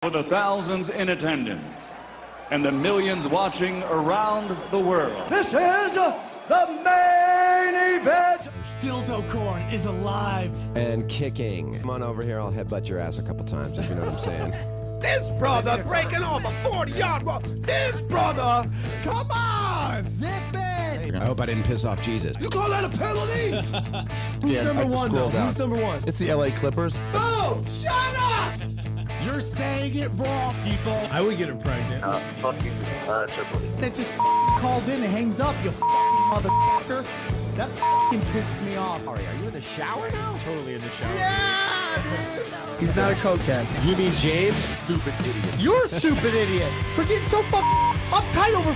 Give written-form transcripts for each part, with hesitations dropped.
for the thousands in attendance and the millions watching around the world. This is the main event. Dildo corn is alive. And kicking. Come on over here, I'll headbutt your ass a couple times, if you know what I'm saying. This brother breaking off a 40-yard run. This brother, come on, zip it. I hope I didn't piss off Jesus. You call that a penalty? Who's Yeah, number I have to one, scroll though? down. Who's number one? It's the LA Clippers. Oh, shut up! You're saying it wrong, people. I would get her pregnant. Fuck you, Tripoli. That just called in and hangs up, you motherfucker. That pisses me off. Ari, are you in the shower now? Totally in the shower. Yeah, dude. He's not a cokehead. You mean James? Stupid idiot. You're a stupid idiot for getting so uptight over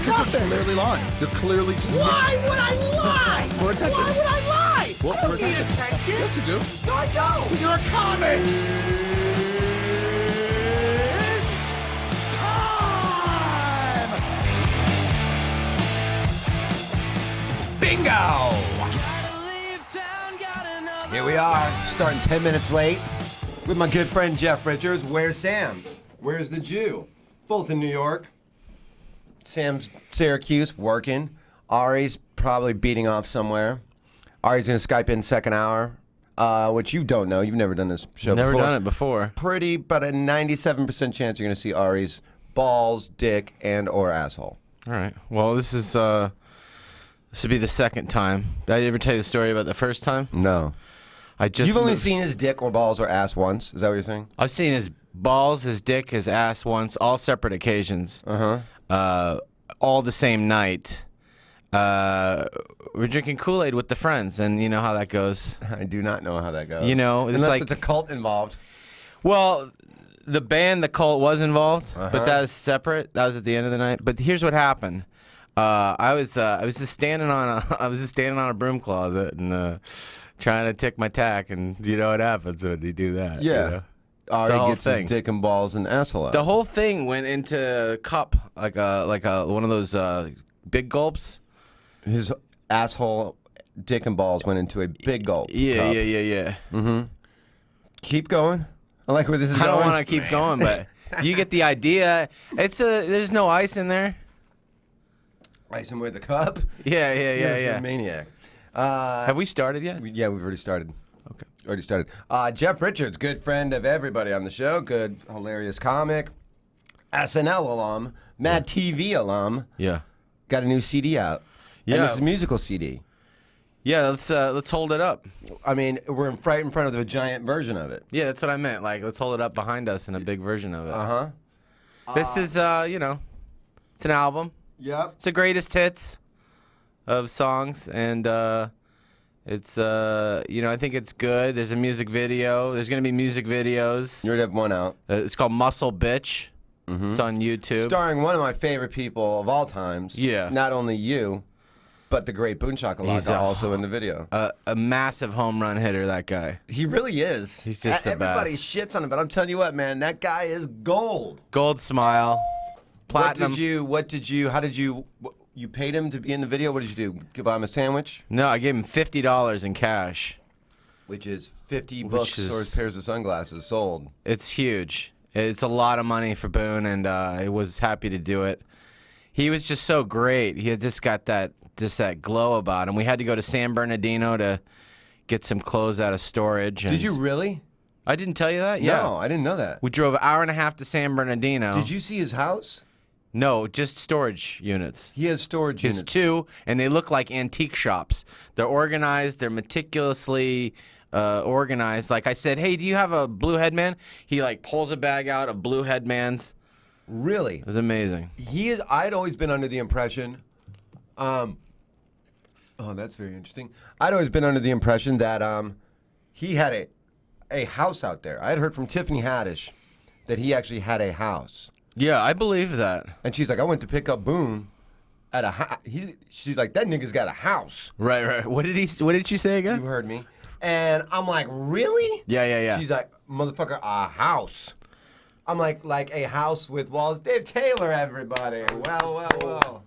nothing. They're clearly lying. They're clearly just... Why would I lie? For attention. Why would I lie? Well, I don't for need attention. attention. Yes, you do. No, I don't. You're a comic. Bingo! Here we are, starting 10 minutes late with my good friend Jeff Richards. Where's Sam? Where's the Jew? Both in New York. Sam's Syracuse, working. Ari's probably beating off somewhere. Ari's going to Skype in second hour, which you don't know. You've never done this show before. Never done it before. Pretty, but a 97% chance you're going to see Ari's balls, dick, and or asshole. All right. Well, this would be the second time. Did I ever tell you the story about the first time? No. You've only seen his dick or balls or ass once. Is that what you're saying? I've seen his balls, his dick, his ass once, all separate occasions. All the same night. We're drinking Kool-Aid with the friends, and you know how that goes. I do not know how that goes. You know, it's unless like it's a cult involved. Well, the band, the cult, was involved, but that was separate. That was at the end of the night. But here's what happened. I was just standing on a broom closet and trying to tick my tack, and you know what happens when you do that. Yeah. You know? Ari gets his dick and balls and asshole out. The whole thing went into a cup, like a one of those big gulps. His asshole, dick and balls went into a big gulp. Yeah. Mm-hmm. Keep going. I like where this is going. I don't want to keep going, but you get the idea. There's no ice in there. Ice him with a cup? Yeah. You're a maniac. Have we started yet? Yeah, we've already started. Okay. Already started. Jeff Richards, good friend of everybody on the show, good, hilarious comic, SNL alum, Mad TV alum. Yeah. Got a new CD out. Yeah. And it's a musical CD. Yeah, let's hold it up. I mean, we're right in front of the giant version of it. Yeah, that's what I meant. Like, let's hold it up behind us in a big version of it. Uh-huh. This is, it's an album. Yep. It's the greatest hits of songs, and it's, I think it's good. There's a music video. There's going to be music videos. You already have one out. It's called Muscle Bitch. Mm-hmm. It's on YouTube. Starring one of my favorite people of all times. Yeah. Not only you, but the great Boone Shakalaka also in the video. A massive home run hitter, that guy. He really is. He's just the Everybody best. shits on him, but I'm telling you what, man, that guy is gold. Gold smile. Platinum. How did you paid him to be in the video? What did you do? Buy him a sandwich? No, I gave him $50 in cash. Which is 50 books or pairs of sunglasses sold. It's huge. It's a lot of money for Boone, and I was happy to do it. He was just so great. He had just got that glow about him. We had to go to San Bernardino to get some clothes out of storage. Did you really? I didn't tell you that? Yeah. No, I didn't know that. We drove an hour and a half to San Bernardino. Did you see his house? No, just storage units. He has storage There's units. two, and they look like antique shops. They're organized. They're meticulously organized. Like I said, hey, do you have a blue headman? He like pulls a bag out of blue headmans. Really? It was amazing. I'd always been under the impression, oh, that's very interesting. I'd always been under the impression that he had a house out there. I had heard from Tiffany Haddish that he actually had a house. Yeah, I believe that. And she's like, I went to pick up Boone at a house. She's like, that nigga's got a house. Right. What did she say again? You heard me. And I'm like, really? Yeah. She's like, motherfucker, a house. I'm like a house with walls. Dave Taylor, everybody. Well.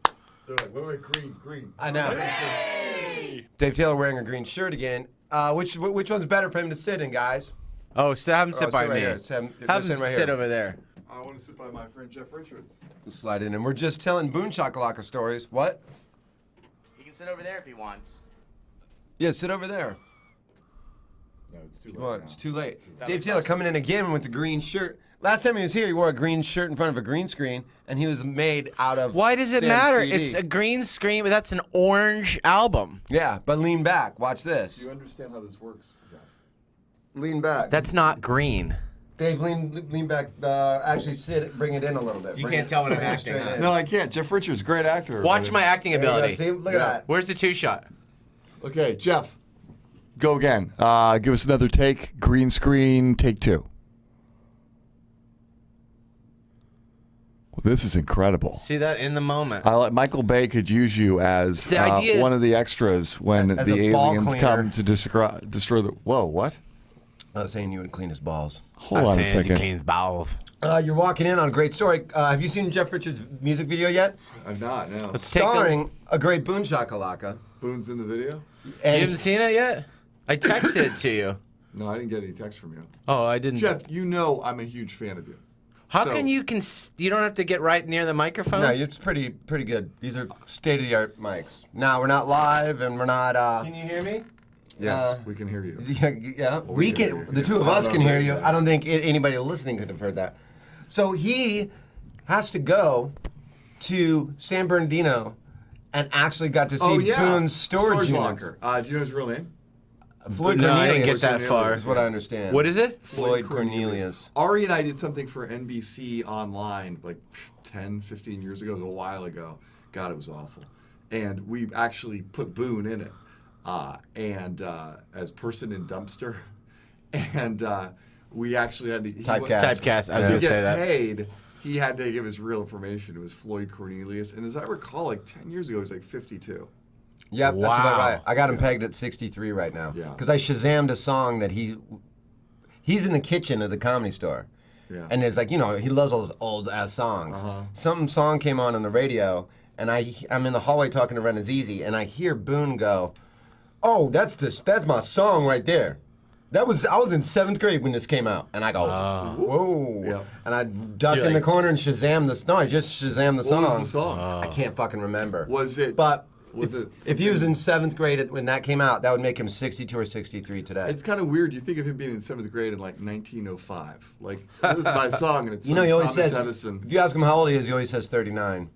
They're like, wait, green. I know. Hey! Dave Taylor wearing a green shirt again. Which one's better for him to sit in, guys? Oh, so have him sit by sit right me. here. Have him right sit here. over there. I want to sit by my friend Jeff Richards. Slide in, and we're just telling Boone Shakalaka stories. What? He can sit over there if he wants. Yeah, sit over there. No, it's too late. Well, now. it's too late. Dave Taylor coming in again with the green shirt. Last time he was here, he wore a green shirt in front of a green screen, and he was made out of. Why does it Sam's matter? CD. It's a green screen, but that's an orange album. Yeah, but lean back. Watch Do this. you understand how this works, Jeff? Lean back. That's not green. Dave, lean back. Actually, sit. Bring it in a little bit. You Bring can't it- tell what I'm bring it acting straight on. in. No, I can't. Jeff Richards, great actor. Watch my acting There you go. ability. See? Look at that. Where's the 2-shot? Okay, Jeff, go again. Give us another take. Green screen, take 2. Well, this is incredible. See that in the moment. Michael Bay could use you as The idea is- one of the extras when As the a ball aliens cleaner. come to destroy the. Whoa, what? I was saying you would clean his balls. Hold on a second. Cleans bowels. You're walking in on a great story. Have you seen Jeff Richards' music video yet? I'm not. No. Let's take a. Starring a great Boone Shakalaka. Boone's in the video. You And haven't seen it yet? I texted it to you. No, I didn't get any text from you. Oh, I didn't. Jeff, you know I'm a huge fan of you. How so- can you you don't have to get right near the microphone? no, it's pretty good. These are state-of-the-art mics. Now we're not live, and we're not. Can you hear me? Yes, we can hear you. Yeah, we can. The two of us can hear you. I don't think anybody listening could have heard that. So he has to go to San Bernardino, and actually got to see Boone's storage units. locker. Do you know his real name? Floyd No, Cornelius. I didn't get that far. Is what I understand. What is it? Floyd Cornelius. Ari and I did something for NBC Online like 10, 15 years ago. It was a while ago. God, it was awful. And we actually put Boone in it, as person in dumpster, and we actually had to Typecast. I was to going to get say that. paid. He had to give his real information. It was Floyd Cornelius, and as I recall, like 10 years ago, he was like 52. Yep, that's Wow. about right. I got him pegged at 63 right now. Yeah. Because I Shazammed a song that he's in the kitchen of the Comedy Store. Yeah. And it's like, he loves all those old ass songs. Some song came on the radio, and I'm in the hallway talking to Renazizi, and I hear Boone go, "Oh, that's my song right there. I was in 7th grade when this came out." And I go, "Whoa!" Yeah. And I ducked You're in the like- corner and Shazammed this. No, I just Shazammed the song. What was the song? I can't fucking remember. Was it? But Was if he was in 7th grade when that came out, that would make him 62 or 63 today. It's kind of weird. You think of him being in 7th grade in like 1905. Like, this is my song, and it's he always Thomas says, Edison. if you ask him how old he is, he always says 39.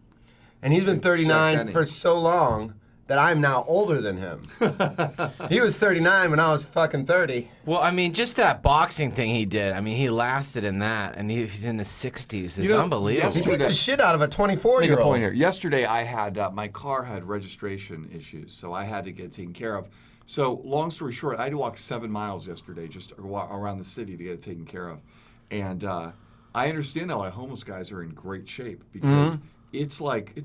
And he's been Jack 39 Benny. for so long that I'm now older than him. He was 39 when I was fucking 30. Well, I mean, just that boxing thing he did. I mean, he lasted in that, and he's in his 60s. It's You know, unbelievable. He yesterday- beat the shit out of a Make a point 24-year-old. here. Yesterday, I had my car had registration issues, so I had to get taken care of. So, long story short, I had to walk 7 miles yesterday just around the city to get it taken care of. And I understand now why homeless guys are in great shape because it's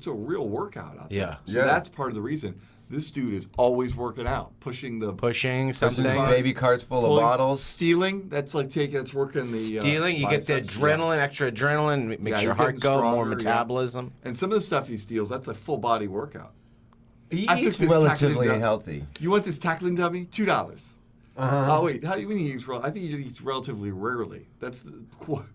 a real workout out there. Yeah. So that's part of the reason. This dude is always working out, pushing Pushing Some something. baby carts full of pulling- bottles. stealing. That's like that's working the Stealing, you get the biceps. adrenaline, extra adrenaline, makes Yeah, your he's heart getting go, more stronger, yeah. metabolism. And some of the stuff he steals, that's a full body workout. He I took eats this relatively Tackling healthy. You want this tackling dummy? $2. Oh wait, how do you mean he eats? I think he just eats relatively rarely. That's the.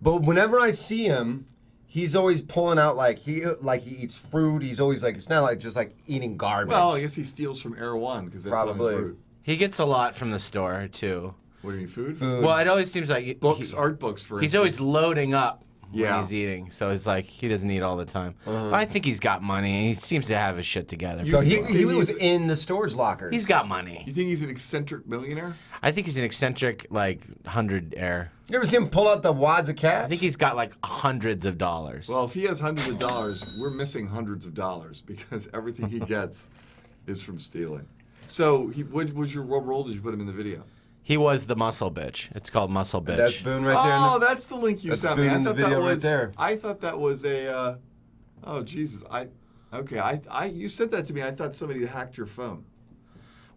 But whenever I see him, he's always pulling out like he eats fruit. He's always like, it's not like just like eating garbage. Well, I guess he steals from Air One because that's Probably. on his route. He gets a lot from the store, too. What do you mean, food? Well, it always seems like Books, art books, for he's instance. always loading up Yeah. when he's eating. So it's like he doesn't eat all the time. But I think he's got money. He seems to have his shit together. So he He's- was in the storage lockers. He's got money. You think he's an eccentric millionaire? I think he's an eccentric, like, 100-air. You ever see him pull out the wads of cash? I think he's got, like, hundreds of dollars. Well, if he has hundreds of dollars, we're missing hundreds of dollars because everything he gets is from stealing. So, what role did you put him in the video? He was the muscle bitch. It's called Muscle Bitch. That's Boone right there. Oh, that's the link you That's sent me. Boone I in the thought video that right was. there. I thought that was a. Oh Jesus! You sent that to me. I thought somebody hacked your phone.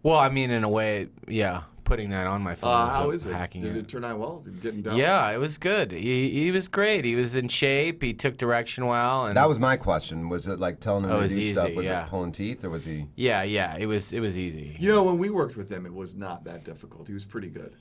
Well, I mean, in a way, yeah. Putting that on my phone. How is it? Hacking Did it. it turn out well? Did you get him down? Yeah, it was good. He was great. He was in shape. He took direction well. And That was my question. Was it like telling him Oh, it to was do stuff? easy, Was yeah. it pulling teeth or was he? Yeah. It was easy. You know, when we worked with him, it was not that difficult. He was pretty good.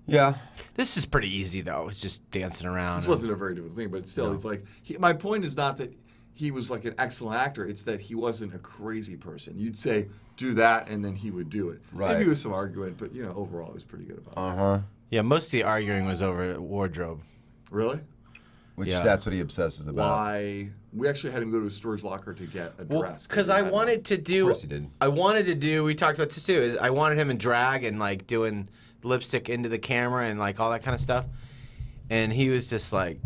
Yeah. This is pretty easy though. It's just dancing around. This wasn't a very difficult thing, but still, it's like my point is not that he was like an excellent actor. It's that he wasn't a crazy person. You'd say do that, and then he would do it. Right. Maybe with some argument, but overall, he was pretty good about it. Yeah, most of the arguing was over wardrobe. Really? Which that's what he obsesses about. Why? We actually had him go to a storage locker to get a dress. Because I wanted to do. Of course he did. I wanted to do. We talked about this too. Is I wanted him in drag and like doing lipstick into the camera and like all that kind of stuff. And he was just like,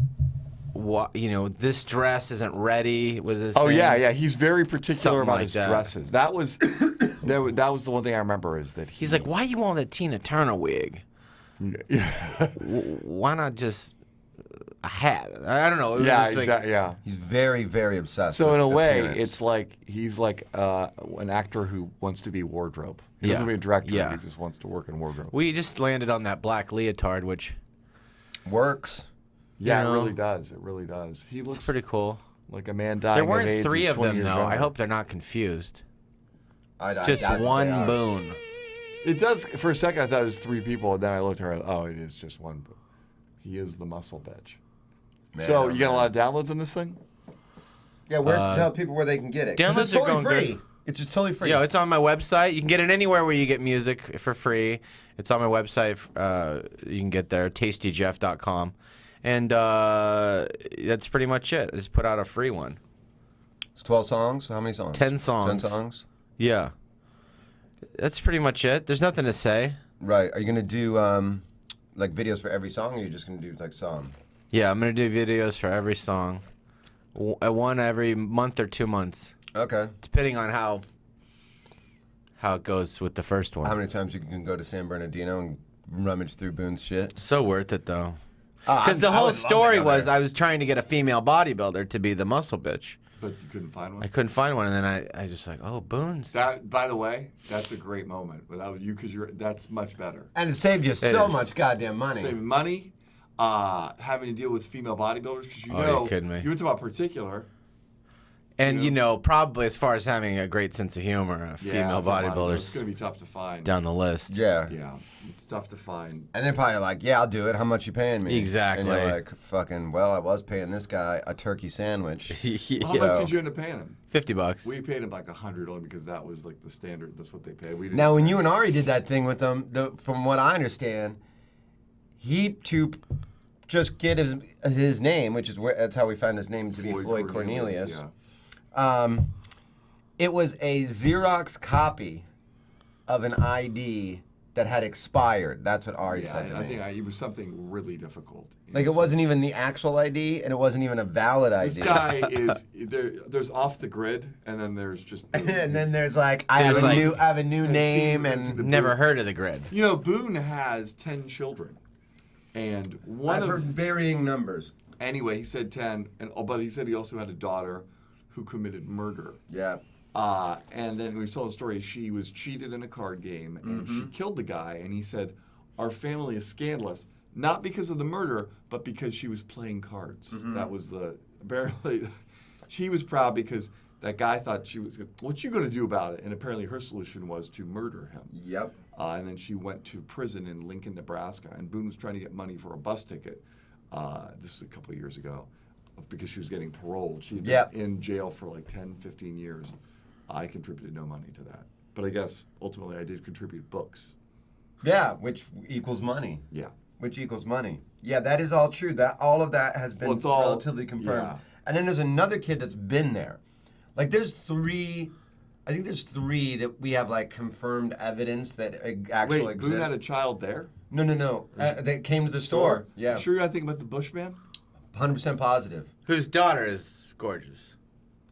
"What? This dress isn't ready." Was this? Oh thing? yeah. He's very particular Something about like his that. dresses. That was that was the one thing I remember is that He's like, "Why you want that Tina Turner wig? Why not just a hat?" I don't know. It was like- exactly. Yeah. He's very, very obsessed So with in a way, appearance. it's like he's like an actor who wants to be wardrobe. He doesn't Yeah. want to be a director. Yeah. He just wants to work in wardrobe. We just landed on that black leotard, which works. Yeah, You it know, really does. It really does. He looks it's pretty cool. like a man dying There of weren't AIDS 3 who's of 20 them years though. I younger. hope they're not confused. I Just doubt that they one are. boon. It does. For a second, I thought it was 3 people, and then I looked at her. Oh, it is just one. He is the muscle bitch. Man, So oh, you got a man. lot of downloads on this thing? Yeah, where tell people where they can get it. 'Cause downloads it's are totally going free. good. It's just totally free. Yeah, it's on my website. You can get it anywhere where you get music for free. It's on my website. You can get there, tastyjeff.com. And that's pretty much it. I just put out a free one. It's 12 songs. How many songs? 10 songs. 10 songs. Yeah. That's pretty much it. There's nothing to say. Right. Are you gonna do like videos for every song, or are you just gonna do like some? Yeah, I'm going to do videos for every song. One every month or 2 months, Okay. depending on how it goes with the first one. How many times you can go to San Bernardino and rummage through Boone's shit? So worth it, though. Ah, Because the I whole would love to story go was there. I was trying to get a female bodybuilder to be the muscle bitch. But you couldn't find one? I couldn't find one, and then I just like, oh, Boone's. That, by the way, that's a great moment. Without you, because that's much better. And it saved you so is. much goddamn money. Saving money, having to deal with female bodybuilders, because Oh, you're kidding me. you went about particular. And, probably as far as having a great sense of humor, female It's bodybuilders going to be tough to find. down the list. Yeah. Yeah, it's tough to find. And they're probably like, yeah, I'll do it. How much you paying me? Exactly. And you're like, fucking, well, I was paying this guy a turkey sandwich. How much did you end up paying him? $50. We paid him like $100 only because that was like the standard. That's what they paid. We didn't Now, when you and Ari did that thing with them, from what I understand, he to just get his name, which is that's how we found his name to be Floyd Cornelius. Yeah. It was a Xerox copy of an ID that had expired. That's what Ari said to I me. think it was something really difficult. Like, it wasn't even the actual ID, and it wasn't even a valid ID. This guy is there's off the grid, and then there's just Boone. And then there's like, I have a new name, I've seen and the Never Boone. heard of the grid. Boone has 10 children, and I've heard varying numbers. Anyway, he said 10, but he said he also had a daughter who committed murder. Yeah. And then we saw the story. She was cheated in a card game, and she killed the guy. And he said, "Our family is scandalous, not because of the murder, but because she was playing cards." That was apparently. She was proud because that guy thought she was. What you going to do about it? And apparently, her solution was to murder him. Yep. And then she went to prison in Lincoln, Nebraska, and Boone was trying to get money for a bus ticket. This was a couple of years ago. Because she was getting paroled. She had been in jail for like 10, 15 years. I contributed no money to that. But I guess ultimately I did contribute books. Yeah, which equals money. Yeah. Which equals money. Yeah, that is all true. That all of that has been it's all- relatively confirmed. yeah. And then there's another kid that's been there. Like there's 3 that we have like confirmed evidence that actually Wait, exist. Boone had a child there? No. That came to the store. Yeah. Sure you're not thinking about the Bushman? 100% positive. Whose daughter is gorgeous.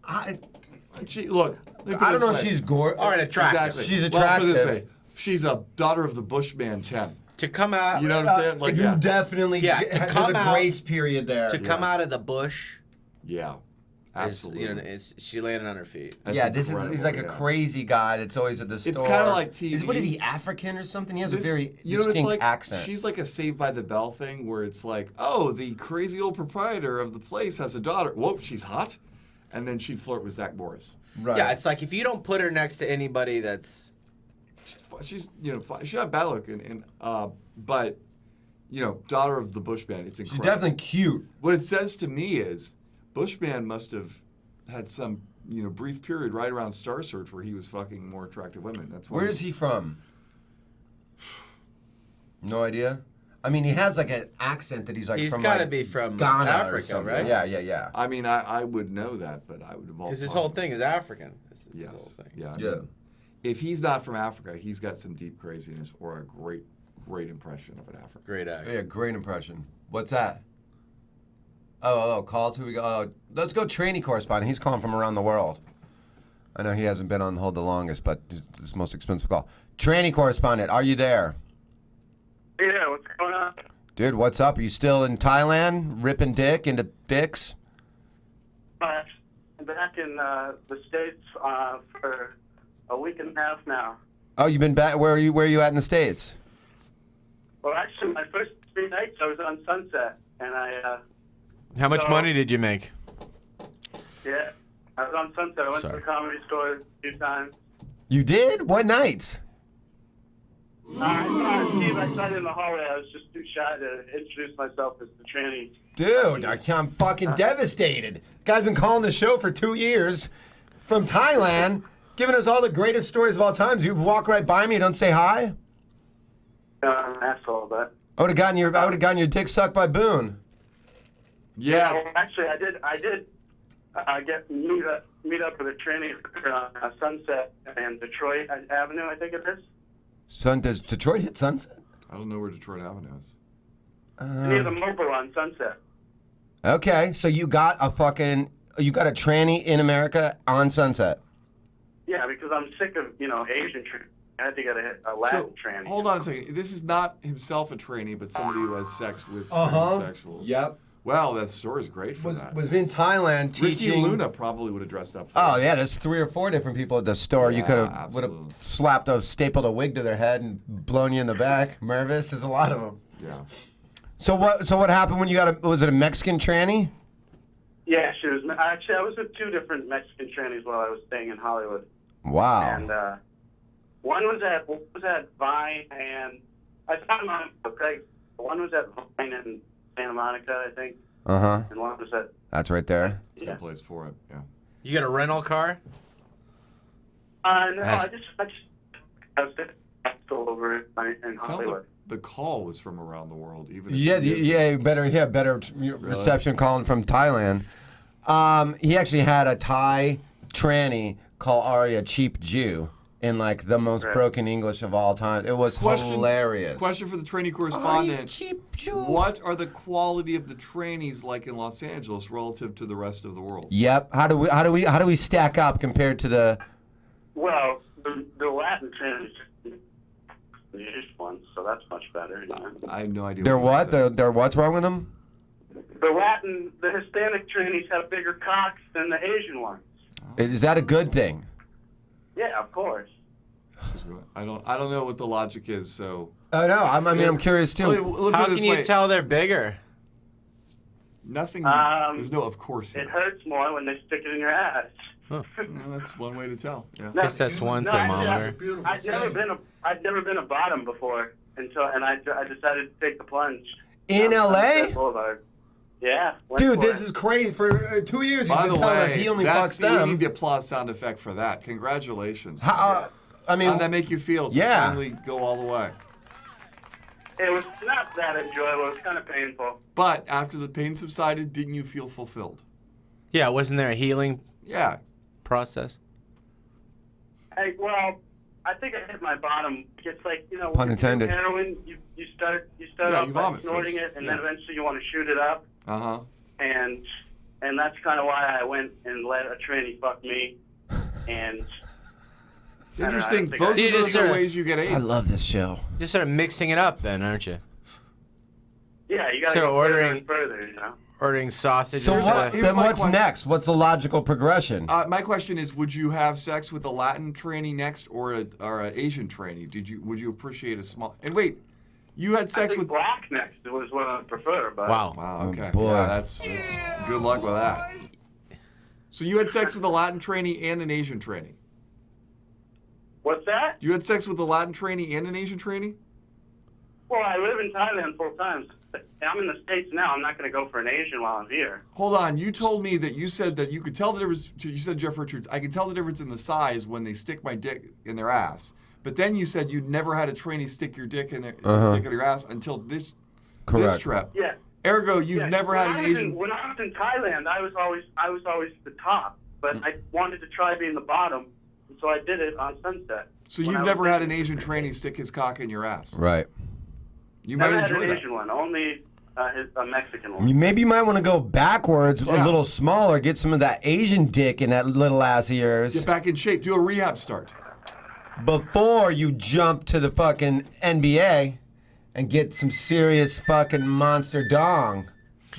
Look, let me put I it don't know if this way. she's gorgeous. Or attractive. Exactly. She's Well, put it this attractive. way. She's a daughter of the Bushman 10. To come out. You know what I'm saying? Like, you yeah. definitely Yeah, to there's come a out- grace period there. To come out of the bush. Yeah. Absolutely. She landed on her feet. That's he's incredible, like a yeah. crazy guy that's always at the store. It's kinda like TV. What is he, African or something? He has a This- very you know, distinct it's like, accent. She's like a Saved by the Bell thing where it's like, oh, the crazy old proprietor of the place has a daughter. Whoa, she's hot. And then she'd flirt with Zach Morris. Right. Yeah, it's like if you don't put her next to anybody that's. She's not bad looking, but daughter of the Bushman. It's incredible. She's definitely cute. What it says to me is Bushman must have had some, brief period right around Star Search where he was fucking more attractive women. That's why. Where is he from? No idea. I mean, he has like an accent that he's like He's from. got to like, be from Ghana or Africa, something. right? Yeah. I mean, I would know that, but I would have Because his whole thing is African. It's his whole Yes. thing. Yeah. Yeah. If he's not from Africa, he's got some deep craziness or a great impression of an African. Great actor. Yeah, great impression. What's that? Oh, calls. Who we go? Let's go. Trainee correspondent. He's calling from around the world. I know he hasn't been on hold the longest, but it's his most expensive call. Trainee correspondent, are you there? Yeah, what's going on? Dude, what's up? Are you still in Thailand, ripping dick into dicks? I'm back in the States for a week and a half now. Oh, you've been back. Where are you at in the States? Well, actually, my first 3 nights I was on Sunset, and How much money did you make? yeah, I was on Sunset. I went to the Comedy Store a few times. You did? What nights? I saw Steve. I saw you in the hallway. I was just too shy to introduce myself as the tranny. Dude, I'm fucking devastated. Guy's been calling the show for 2 years from Thailand, giving us all the greatest stories of all time. You walk right by me, you don't say hi? I'm an asshole, but. I would have gotten your dick sucked by Boone. Yeah. Well, actually, I did meet up with a tranny on Sunset and Detroit Avenue, I think it is. Does Detroit hit Sunset? I don't know where Detroit Avenue is. Near the mobile on Sunset. Okay, so you got a tranny in America on Sunset. Yeah, because I'm sick of, Asian tranny. I had to get a Latin tranny. Hold on a second. This is not himself a trainee, but somebody who has sex with transsexuals. Yep. Well, that story's great for that. Was in Thailand teaching. Ricky Luna probably would have dressed up. Oh yeah, there's 3 or 4 different people at the store. You Yeah, would have stapled a wig to their head and blown you in the back. Mervis, there's a lot of them. Yeah. So what happened when you was it a Mexican tranny? Yeah, she was. Actually, I was with 2 different Mexican trannies while I was staying in Hollywood. Wow. And one was at Vine, and I found mine. Okay, one was at Vine in Santa Monica, I think. And one was at. That's right there. It's a good place for it. Yeah. You got a rental car? No, I was still over in Sounds Hollywood. like the call was from around the world, even. If Better reception calling from Thailand. He actually had a Thai tranny call Ari a cheap Jew in like the most broken English of all time. It was hilarious. Question for the trainee correspondent: cheap Jew. What are the quality of the trainees like in Los Angeles relative to the rest of the world? Yep. How do we stack up compared to the? Well, the Latin trannies. The Asian ones, so that's much better. I have no idea. They're what? you're saying. They're what's wrong with them? The Hispanic trainees have bigger cocks than the Asian ones. Is that a good thing? Yeah, of course. I don't know what the logic is. So. Oh no, I'm curious too. Look How at this can you way. tell they're bigger? Nothing. There's no of course here. It hurts more when they stick it in your ass. No, that's one way to tell. Yeah. I guess that's one thermometer. I'd never been a bottom before and I decided to take the plunge. In LA? Boulevard. Yeah. Dude, this is crazy. For 2 years, he's By been the telling us way, he only that's fucks them. we need the applause sound effect for that. Congratulations. How did that make you feel to finally go all the way? It was not that enjoyable. It was kind of painful. But after the pain subsided, didn't you feel fulfilled? Yeah, wasn't there a healing process? I think I hit my bottom. It's like, Pun when you do intended. heroin, you start Yeah, off you by vomit snorting first. it, and then eventually you want to shoot it up. Uh-huh. And that's kind of why I went and let a tranny fuck me. And Interesting. I Both of think those are ways you get AIDS. I love this show. You're sort of mixing it up then, aren't you? Yeah, you got to Sort of go ordering- further, Ordering sausage. So Here's my what's question. next? What's the logical progression? My question is: would you have sex with a Latin tranny next, or a Asian tranny? Would you appreciate a small? And wait, you had I sex think with black next was what I prefer. But Wow. Okay. boy. Yeah, that's good luck with that. So you had sex with a Latin tranny and an Asian tranny. What's that? You had sex with a Latin tranny and an Asian tranny? Well, I live in Thailand full time. I'm in the States now. I'm not going to go for an Asian while I'm here. Hold on. You told me that you said that you could tell the difference. You said, Jeff Richards, I can tell the difference in the size when they stick my dick in their ass. But then you said you'd never had a trainee stick your dick in their stick in your ass until this trip. Yeah. Ergo, you've never had an Asian. When I was in Thailand, I was always the top, but I wanted to try being the bottom, and so I did it on Sunset. So you've never had an Asian trainee stick his cock in your ass. Right. You might Never enjoy had an that. Asian one, only a Mexican one. Maybe you might want to go backwards, a little smaller, get some of that Asian dick in that little ass of yours. Get back in shape. Do a rehab start. Before you jump to the fucking NBA and get some serious fucking monster dong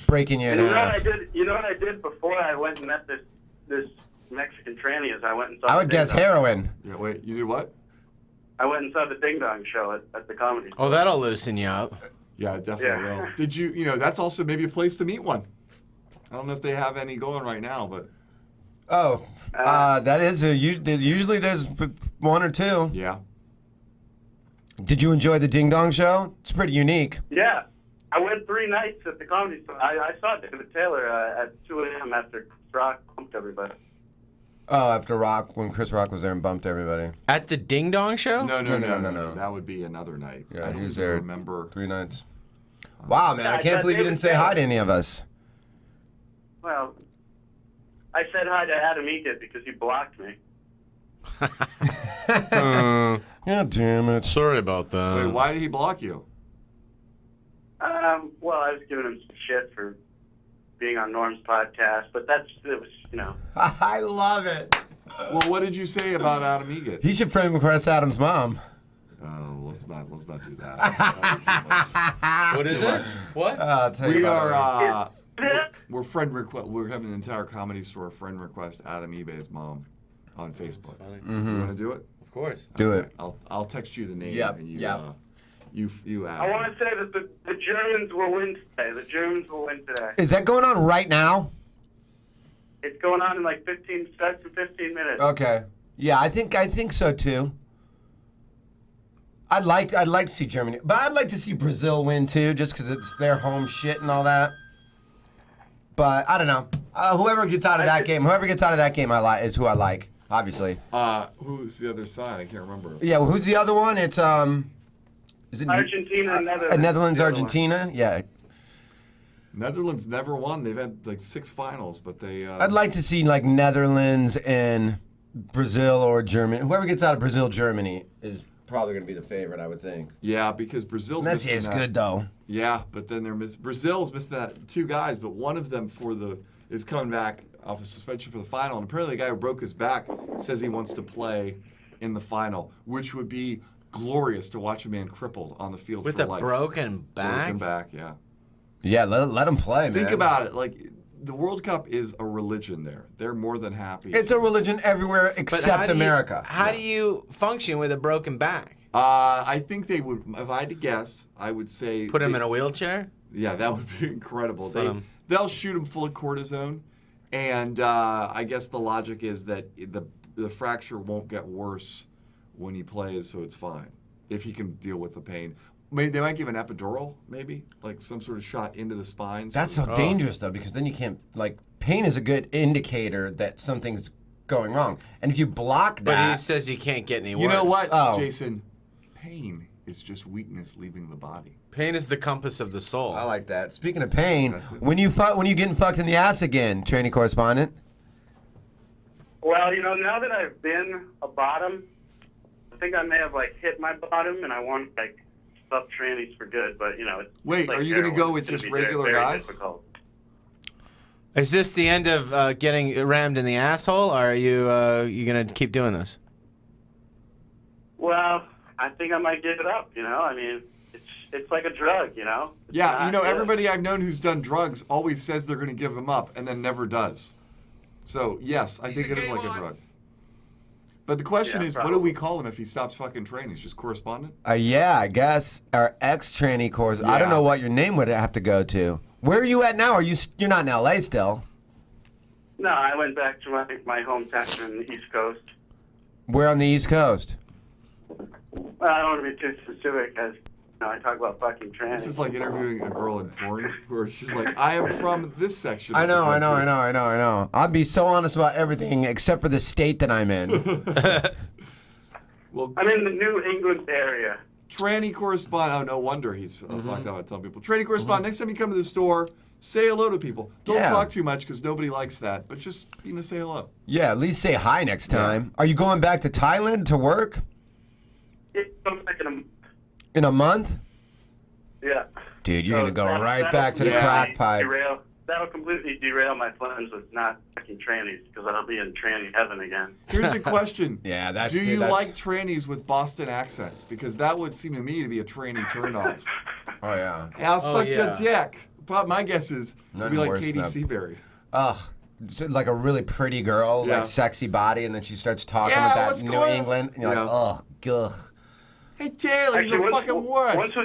breaking your ass. You know what I did before I went and met this Mexican tranny? Is I went and saw. I would guess heroin. Yeah, wait, you did what? I went and saw the Ding Dong show at the Comedy Store. Oh, that'll loosen you up. Yeah, it definitely will. Did you know, that's also maybe a place to meet one. I don't know if they have any going right now, but. Oh, that is usually there's one or two. Yeah. Did you enjoy the Ding Dong show? It's pretty unique. Yeah. I went 3 nights at the Comedy Store. I saw David Taylor at 2 a.m. after Chris Rock bumped everybody. Oh, after Rock, when Chris Rock was there and bumped everybody. At the Ding Dong show? No. That would be another night. Yeah, I don't he was even there remember. 3 nights. Wow, man, I can't believe you didn't say hi to any of us. Well, I said hi to Adam Egid because he blocked me. God damn it. Sorry about that. Wait, why did he block you? Well, I was giving him some shit for being on Norm's podcast, but it was, you know. I love it. Well, what did you say about Adam Egid? He should friend request Adam's mom. Oh, let's not do that. What is it? What? I'll tell you We about it. are we're having an entire Comedy Store friend request Adam Ebay's mom on Facebook. You want to do it? Of course. Do it. I'll text you the name. Yep, And you, yep. You add. I want to say that the Germans will win today. The Germans will win today. Is that going on right now? It's going on in like 15 minutes. Okay. Yeah, I think so too. I'd like to see Germany, but I'd like to see Brazil win too, just because it's their home shit and all that. But I don't know. Whoever gets out of that game, is who I like. Obviously. Who's the other side? I can't remember. Yeah. Well, who's the other one? It's Is it Argentina and Netherlands. Netherlands, Argentina. Yeah. Netherlands never won. They've had like 6 finals, but they. I'd like to see like Netherlands and Brazil or Germany. Whoever gets out of Brazil, Germany is probably going to be the favorite, I would think. Yeah, because Brazil's Messi missing is that. good though. Yeah, but then Brazil's missing that 2 guys, but one of them is coming back off a suspension for the final, and apparently the guy who broke his back says he wants to play in the final, which would be glorious to watch a man crippled on the field With for a life. broken back? Broken back, yeah. Yeah, let him play, man. Think about it. Like, the World Cup is a religion there. They're more than happy. It's a religion everywhere except America. How do you function with a broken back? I think they would, if I had to guess, I would say... Put him in a wheelchair? Yeah, that would be incredible. They'll shoot him full of cortisone, and I guess the logic is that the fracture won't get worse when he plays, so it's fine, if he can deal with the pain. Maybe they might give an epidural, maybe, like some sort of shot into the spine. That's so dangerous, though, because then you can't, like, pain is a good indicator that something's going wrong. And if you block that... But he says you can't get any worse. You know what, Jason? Pain is just weakness leaving the body. Pain is the compass of the soul. I like that. Speaking of pain, when you getting fucked in the ass again, training correspondent? Well, you know, now that I've been a bottom, I think I may have, like, hit my bottom, and I want, like, stop trannies for good, but, you know... Wait, like are you going to go with it's gonna just be regular very guys? difficult. Is this the end of getting rammed in the asshole, or are you going to keep doing this? Well, I think I might give it up, you know? I mean, it's like a drug, you know? It's Yeah, not you know, good. everybody I've known who's done drugs always says they're going to give them up and then never does. So, yes, I think it is like a drug. But the question is, what do we call him if he stops fucking training? Just correspondent? Yeah, I guess. Our ex-trainee correspondent. I don't know what your name would have to go to. Where are you at now? You're not in L.A. still? No, I went back to my hometown in the East Coast. Where on the East Coast? Well, I don't want to be too specific, as I talk about fucking trannies. This is like interviewing a girl in porn, where she's like, "I am from this section." I know. I'd be so honest about everything except for the state that I'm in. Well, I'm in the New England area. Tranny correspondent. Oh, no wonder he's fucked up. I tell people. Tranny correspondent. Next time you come to the store, say hello to people. Don't talk too much because nobody likes that. But just say hello. Yeah, at least say hi next time. Are you going back to Thailand to work? It's like In a month? Yeah. Dude, you're gonna go right back to the crack pipe. That'll completely derail my plans with not fucking trannies because I'll be in tranny heaven again. Here's a question. Do you like trannies with Boston accents? Because that would seem to me to be a tranny turnoff. Oh yeah. I'll suck your dick. My guess is it'd be like Katie Seabury. Ugh. Like a really pretty girl, like sexy body, and then she starts talking with that New England, and you're like, oh, ugh. Hey, Taylor, you're the fucking worst.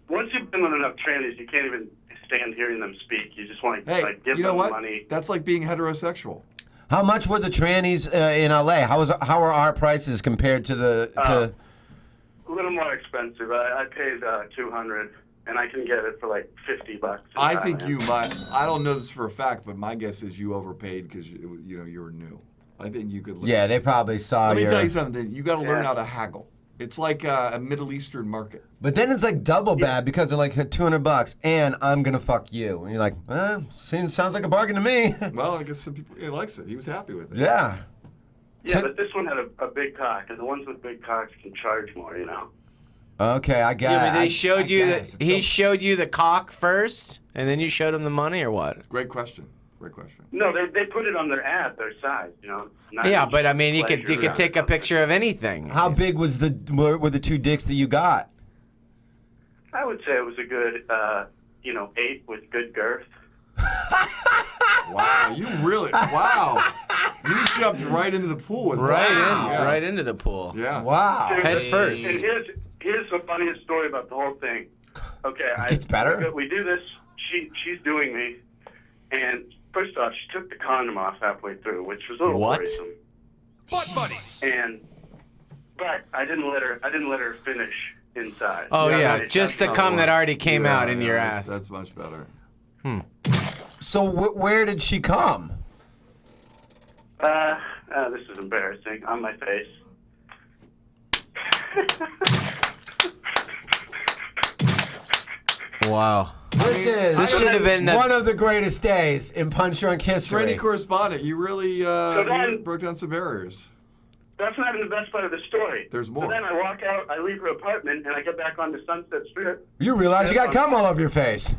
Once you've been with enough trannies, you can't even stand hearing them speak. You just want to give them money. That's like being heterosexual. How much were the trannies in LA? How are our prices compared to the? A little more expensive. I paid $200, and I can get it for like $50. I think you might. I don't know this for a fact, but my guess is you overpaid because you were new. I think you could. Yeah, they probably saw. Let me tell you something. You got to learn how to haggle. It's like a Middle Eastern market. But then it's like double bad because they're like $200 and I'm gonna fuck you, and you're like, sounds like a bargain to me. Well, I guess some people likes it. He was happy with it. Yeah. Yeah, but this one had a big cock, and the ones with big cocks can charge more, Okay, I got it. Yeah, but he showed you the cock first, and then you showed him the money, or what? Great question. No, they put it on their ad, their size, Yeah, but I mean, you could take a picture of anything. How big were the two dicks that you got? I would say it was a good, 8 with good girth. Wow, you jumped right into the pool with right into the pool. Yeah. Wow. Head first. And here's the funniest story about the whole thing. Okay, it gets better. We do this. She's doing me, and first off, she took the condom off halfway through, which was a little worrisome. Butt buddy. But I didn't let her finish inside. Oh yeah, just the cum that already came out in your ass. That's much better. So where did she come? This is embarrassing. On my face. Wow. This should have been one of the greatest days in Punch Drunk history. Tranny correspondent, you really broke down some barriers. That's not even the best part of the story. There's more. So then I walk out, I leave her apartment, and I get back onto Sunset Strip. You realize you got cum all over your face.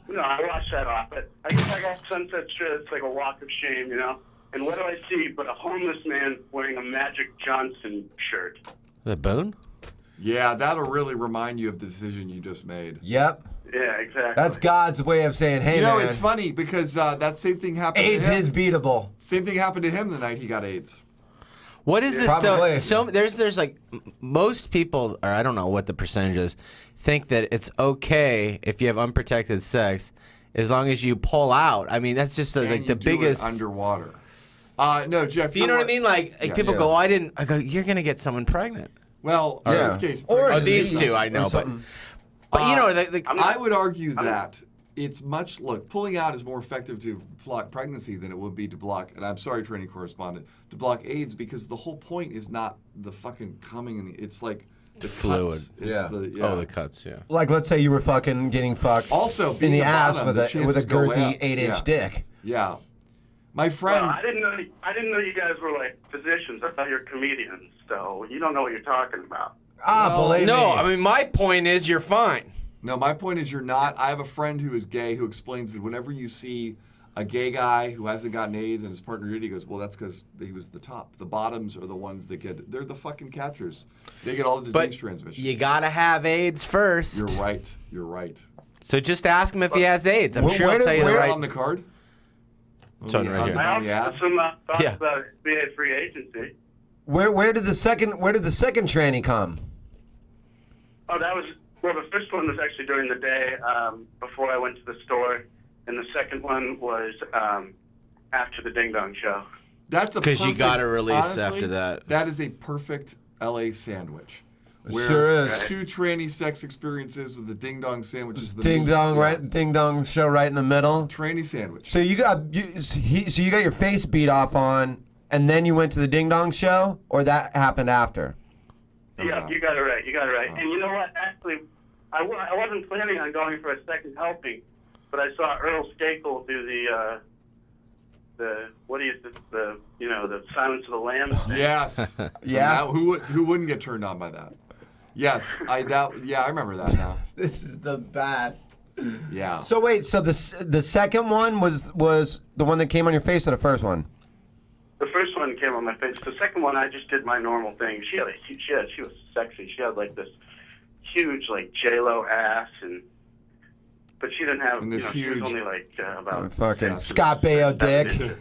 No, I wash that off. But I get back off Sunset Strip, it's like a walk of shame, And what do I see but a homeless man wearing a Magic Johnson shirt? The Boone? Yeah, that'll really remind you of the decision you just made. Yep. Yeah, exactly. That's God's way of saying, hey, man. It's funny because that same thing happened AIDS to him. is beatable. Same thing happened to him the night he got AIDS. What is this Probably. though? So there's like most people, or I don't know what the percentage is, think that it's okay if you have unprotected sex as long as you pull out. I mean, that's just like the biggest underwater. No, Jeff. You know what I mean? Like people go, I go, you're gonna get someone pregnant. Well, in this case, or these two, I know, but I would argue that it's pulling out is more effective to block pregnancy than it would be to block, and I'm sorry, training correspondent, to block AIDS, because the whole point is not the fucking coming it's like the fluid. Cuts. Yeah. The cuts, yeah. Like, let's say you were getting fucked also in the ass bottom, with a girthy 8-inch dick. Yeah. My friend. Well, I didn't know you guys were like physicians. I thought you were comedians, so you don't know what you're talking about. Believe me. I mean, my point is you're fine. No, my point is you're not. I have a friend who is gay who explains that whenever you see a gay guy who hasn't gotten AIDS and his partner did, he goes, well, that's because he was the top. The bottoms are the ones that they're the fucking catchers. They get all the disease transmission. You gotta have AIDS first. You're right. So just ask him if he has AIDS. I'm sure he'll tell you the Where right. on the card? It's on right here. I also have some thoughts about being a free agency. Where did the second tranny come? Oh, the first one was actually during the day before I went to the store, and the second one was after the Ding Dong show. That's because you got to release after that. That is a perfect LA sandwich. Where sure is. 2 tranny sex experiences with the ding dong sandwich is the Ding meat. dong, Yeah. right? Ding dong show right in the middle. Tranny sandwich. So you got your face beat off on, and then you went to the ding dong show, or that happened after? Yeah, you got it right. You got it right. And you know what? Actually, I wasn't planning on going for a second helping, but I saw Earl Skakel do the Silence of the Lambs thing. Yes. Yeah. Now, who wouldn't get turned on by that? Yes. I remember that now. This is the best. Yeah. So wait, so the second one was the one that came on your face, or the first one? The first one came on my face. The second one, I just did my normal thing. She was sexy. She had like this huge like J-Lo ass, but she didn't have. And this she was huge- only like about Fucking Scott Baio dick.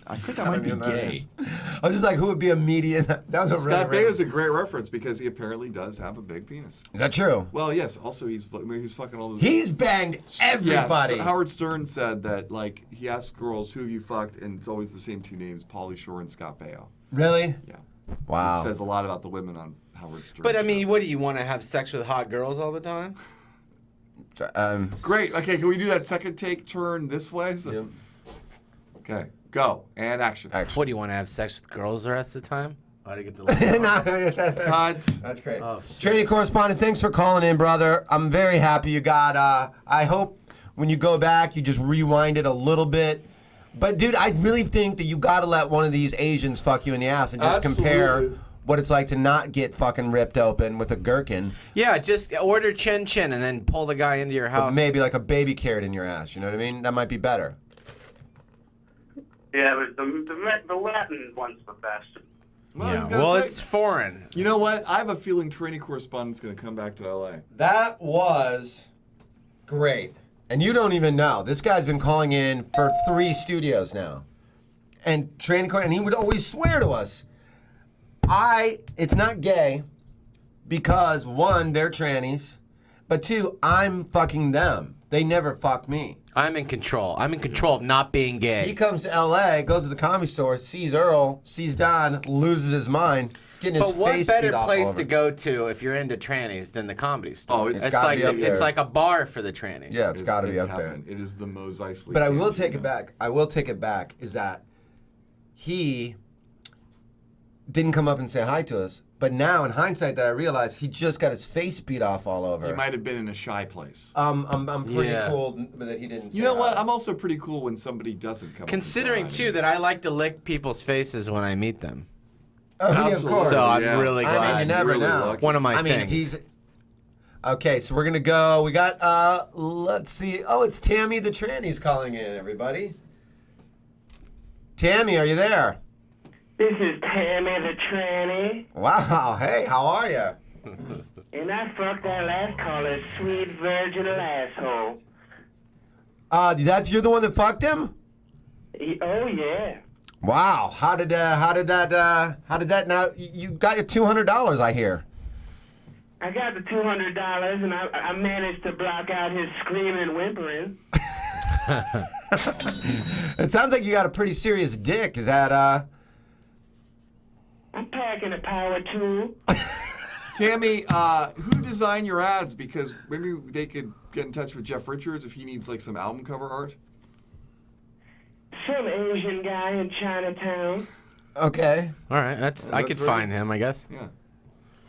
I think I might be gay. I was just like, who would be a median? That was a Scott really, Baio is a great reference because he apparently does have a big penis. Is that true? Well, yes. Also, he's fucking all the. He's banged everybody. Yes, Howard Stern said that like he asks girls who you fucked, and it's always the same 2 names: Pauly Shore and Scott Baio. Really? Yeah. Wow. Which says a lot about the women on Howard Stern. But I mean, what do you want to have sex with hot girls all the time? Great. Okay, can we do that second take turn this way? So, Yep. Okay, go and action. What do you want to have sex with girls the rest of the time? How to get the Cut. That's great. Oh, Training correspondent, thanks for calling in, brother. I'm very happy you got. I hope when you go back, you just rewind it a little bit. But dude, I really think that you got to let one of these Asians fuck you in the ass and just compare Absolutely. what it's like to not get fucking ripped open with a gherkin. Yeah, just order chin chin and then pull the guy into your But house. maybe like a baby carrot in your ass. You know what I mean? That might be better. Yeah, but the Latin one's the best. He's gonna Well, take- it's foreign. You know what? I have a feeling training correspondent's going to come back to LA. That was great. And you don't even know. This guy's been calling in for 3 studios now. And and he would always swear to us, it's not gay because 1, they're trannies, but 2, I'm fucking them. They never fuck me. I'm in control. I'm in control of not being He gay. comes to LA, goes to the Comedy Store, sees Earl, sees Don, loses his mind. He's getting his But what face better beat off place over. to go to if you're into trannies than the Comedy Store? Oh, it's it's gotta like be up there. it's like a bar for the trannies. Yeah, it's got to be up heaven. there. It is the Mos Eisley. But I will cantina. take it back. I will take it back. Is that he didn't come up and say hi to us. But now, in hindsight, that I realize he just got his face beat off all over. He might have been in a shy place. I'm pretty Yeah. cool that he didn't. Say You know what? hi. I'm also pretty cool when somebody doesn't come. Considering up and say too hi. that I like to lick people's faces when I meet them. Oh, yeah, of Absolutely. course. So I'm Yeah. really I glad. mean, you never Really know. lucky. One of my I mean, things. if he's okay, so we're gonna go. We got. Let's see. Oh, it's Tammy the tranny's calling in. Everybody. Tammy, are you there? This is Tammy the tranny, Wow. Hey, how are you? and I fucked that last caller's sweet virginal asshole. You're the one that fucked him? Oh yeah. Wow. How did that now? You got your $200, I hear. I got the $200, and I managed to block out his screaming and whimpering. It sounds like you got a pretty serious dick. Is that I'm packing a power tool. Tammy, who designed your ads? Because maybe they could get in touch with Jeff Richards if he needs like some album cover art. Some Asian guy in Chinatown. Okay. All right, I could very find him, I guess. Yeah.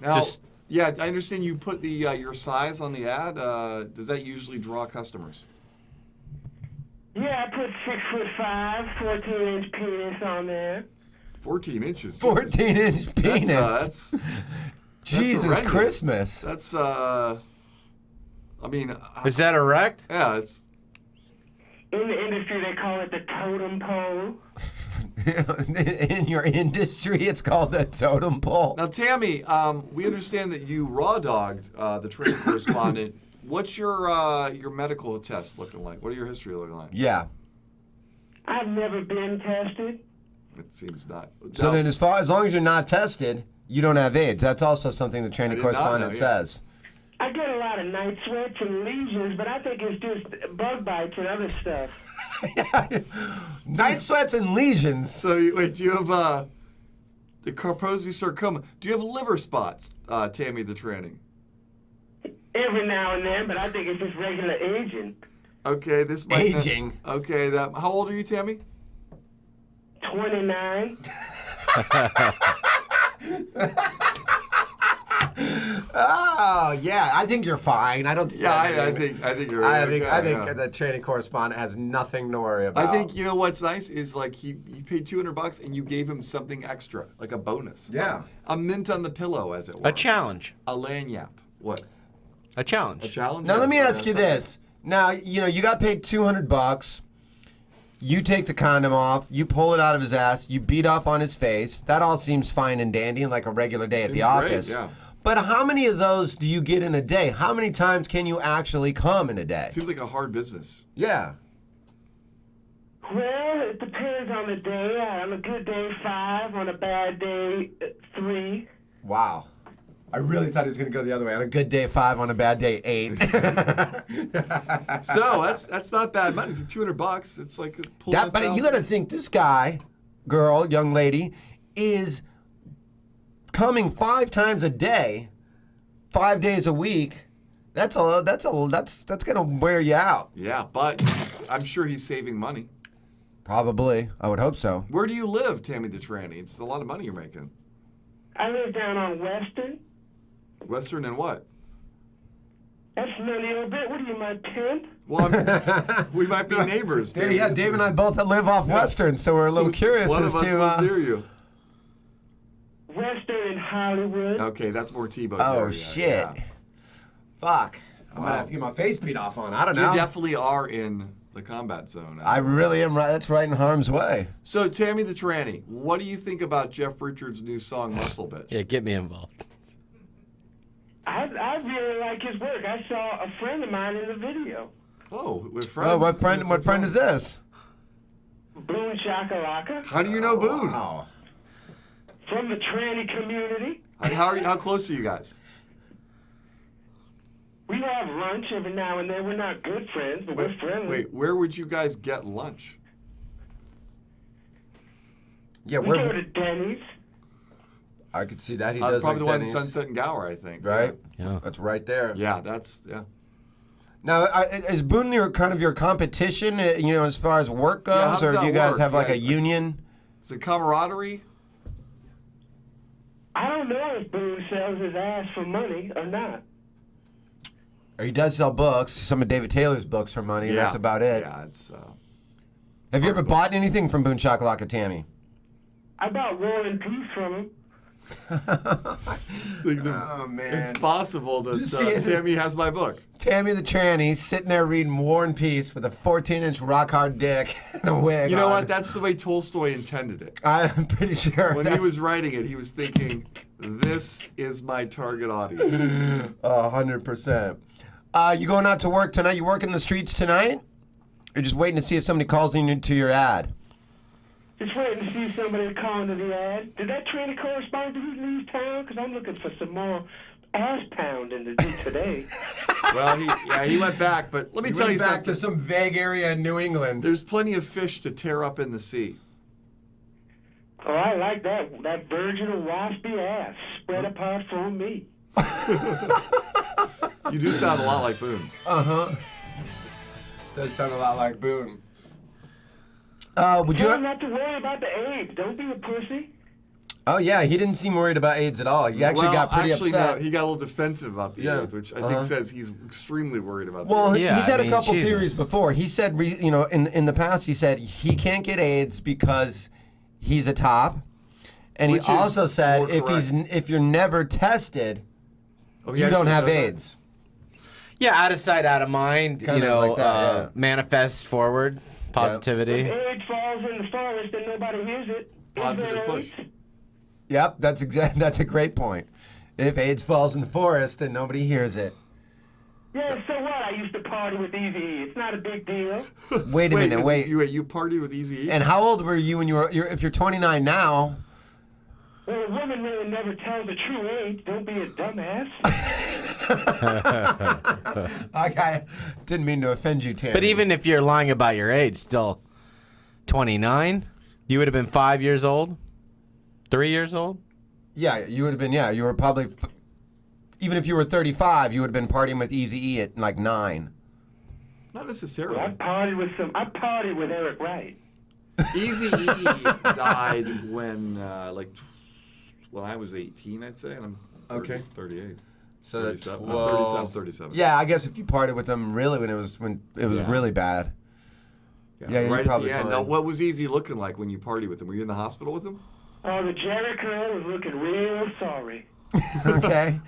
Now, Just- yeah, I understand you put the your size on the ad. Does that usually draw customers? Yeah, I put 6'5", 14-inch penis on there. 14 inches. 14-inch penis. That's Jesus horrendous. Christmas. That's I mean. Is that erect? Yeah, it's. In the industry, they call it the totem pole. In your industry, it's called the totem pole. Now, Tammy, we understand that you raw dogged the training correspondent. What's your medical tests looking like? What are your history looking like? Yeah. I've never been tested. It seems not. So then, as long as you're not tested, you don't have AIDS. That's also something the training I did not correspondent know, yeah. says. I get a lot of night sweats and lesions, but I think it's just bug bites and other stuff. Night sweats and lesions. So wait, do you have The Kaposi sarcoma. Do you have liver spots, Tammy the tranny? Every now and then, but I think it's just regular aging. Okay, this might Aging. Okay, how old are you, Tammy? 29. Oh yeah, I think you're fine. I don't. Yeah, I think you're right. I think the training correspondent has nothing to worry about. I think you know what's nice is like he paid $200 and you gave him something extra, like a bonus. Yeah. A mint on the pillow, as it were. A challenge. A lanyap. What? A challenge. A challenge. Now let me That's ask you something. this. Now you got paid $200. You take the condom off. You pull it out of his ass. You beat off on his face. That all seems fine and dandy and like a regular day at the Seems office. great, yeah. But how many of those do you get in a day? How many times can you actually come in a day? Seems like a hard business. Yeah. Well, it depends on the day. On a good day, 5. On a bad day, 3. Wow. I really thought he was going to go the other way. On a good day, 5. On a bad day, 8. So that's not bad money. For $200, it's like But you got to think this guy, girl, young lady, is coming 5 times a day, 5 days a week. That's gonna wear you out. Yeah, but I'm sure he's saving money. Probably. I would hope so. Where do you live, Tammy the tranny? It's a lot of money you're making. I live down on Western. Western and what? That's none of your bit. What are you, my pimp? Well, we might be neighbors. Tammy. Yeah, Dave and I both live off Western, so we're a little curious One as of us to. lives near you. Western in Hollywood. Okay, that's more Tebow's Oh area. shit! Yeah. Fuck! I'm gonna have to get my face beat off on. I don't You know. definitely are in the combat zone. I really am right. That's right in harm's way. So, Tammy the tranny, what do you think about Jeff Richards' new song, Muscle Bitch? Yeah, get me involved. I really like his work. I saw a friend of mine in the video. Oh, with friend. Oh, what friend is this? Boone Shakalaka. How do you know Boone? Wow. From the tranny community. How close are you guys? We have lunch every now and then. We're not good friends, but we're friendly. Wait, where would you guys get lunch? Yeah, we go to Denny's. I could see that. He does probably like the one in Denny's. Sunset and Gower, I think. Right? Yeah. That's right there. Yeah, yeah. Now, is Boone your competition, as far as work Yeah, how goes, does or do that you guys work? have like Yeah, a union? Is it camaraderie? I don't know if Boone sells his ass for money or not. Or he does sell books, some of David Taylor's books for money, and that's about it. Yeah, it's. Have you ever bought anything from Boone Shakalaka Tammy? I bought War and Peace from him. Oh man! It's possible that You see it? Tammy has my book. Tammy the tranny sitting there reading War and Peace with a 14-inch rock-hard dick and a wig. You know on. what? That's the way Tolstoy intended it. I'm pretty sure. When he was writing it, he was thinking, "This is my target audience." 100%. You going out to work tonight? You working the streets tonight? Or just waiting to see if somebody calls into your ad? Just waiting to see somebody call into the ad. Did that tranny correspondent, did he leave town? Because I'm looking for some more ass pounding to do today. Well, he went back, but let me tell you something. back to some vague area in New England. There's plenty of fish to tear up in the sea. Oh, I like that. That virginal waspy ass spread apart for me. You do sound a lot like Boone. Does sound a lot like Boone. Would Tell you? him not to worry about the AIDS. Don't be a pussy. Oh yeah, he didn't seem worried about AIDS at all. He actually got pretty upset. No, he got a little defensive about the Yeah. AIDS, which I think says he's extremely worried about. Well, the AIDS. he's had a couple Jesus. theories before. He said, in the past, he said he can't get AIDS because he's a top, and Which he is also said more if you're never tested, Oh, he you don't actually have said that? AIDS. Yeah, out of sight, out of mind. Kinda like that, yeah. Manifest forward, positivity. If AIDS falls in the forest and nobody hears it, is Positive there push. AIDS? Yep, that's a great point. If AIDS falls in the forest and nobody hears it. Yeah, so what? I used to party with Eazy-E. It's not a big deal. Wait a minute, wait. You partied with Eazy-E? And how old were you when if you're 29 now? Well, a woman really never tells the true age. Don't be a dumbass. I didn't mean to offend you, Tammy. But even if you're lying about your age, still 29, you would have been 5 years old, 3 years old? Yeah, you would have been. Yeah, you were probably. Even if you were 35, you would have been partying with Eazy-E at like 9. Not necessarily. Well, I partied with Eric Wright. Eazy-E died when, I was 18, I'd say, and I'm 38. So that's 37. Yeah, I guess if you partied with them really when it was really bad. Yeah, right you're probably at the end. fine. Now, what was Eazy looking like when you partied with him? Were you in the hospital with him? Oh, the Jerry curl was looking real sorry. Okay.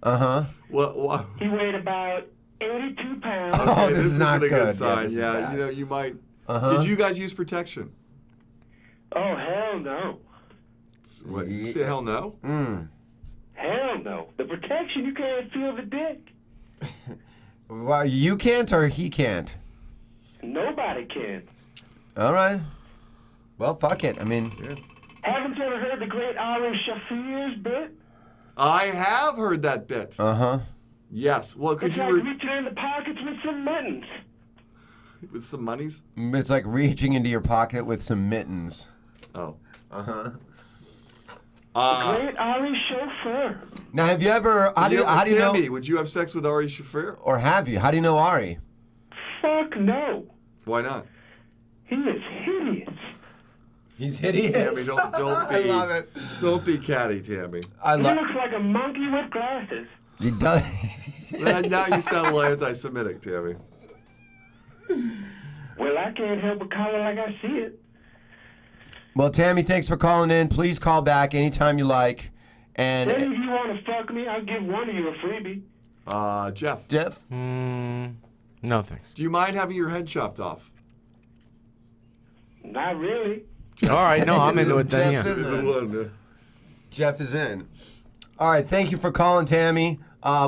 Well, he weighed about 82 pounds. Oh, this is not isn't a good good. sign. Yeah, Yeah, you might. Uh-huh. Did you guys use protection? Oh, hell no. What, you say hell no? Hell no. The protection, you can't feel the dick. Well, you can't or he can't? Nobody can. All right. Well, fuck it. I mean... Yeah. Haven't you ever heard the great Ari Shaffir's bit? I have heard that bit. Uh-huh. Yes. Well, could It's you... like reaching in the pockets with some mittens. With some monies? It's like reaching into your pocket with some mittens. Oh. Uh-huh. The great Ari Shaffir. Now, have you ever... How do you know... Tammy, would you have sex with Ari Shaffir? Or have you? How do you know Ari? Fuck no. Why not? He is hideous. He's hideous. Tammy, don't be... I love it. Don't be catty, Tammy. He looks like a monkey with glasses. He does. Well, now you sound a little anti-Semitic, Tammy. Well, I can't help but call it like I see it. Well, Tammy, thanks for calling in. Please call back anytime you like. And Then if you want to fuck me, I'll give one of you a freebie. Jeff. Jeff? No, thanks. Do you mind having your head chopped off? Not really. All right, no, I'm into it then, Jeff's yeah. in there. Jeff is in. All right, thank you for calling, Tammy.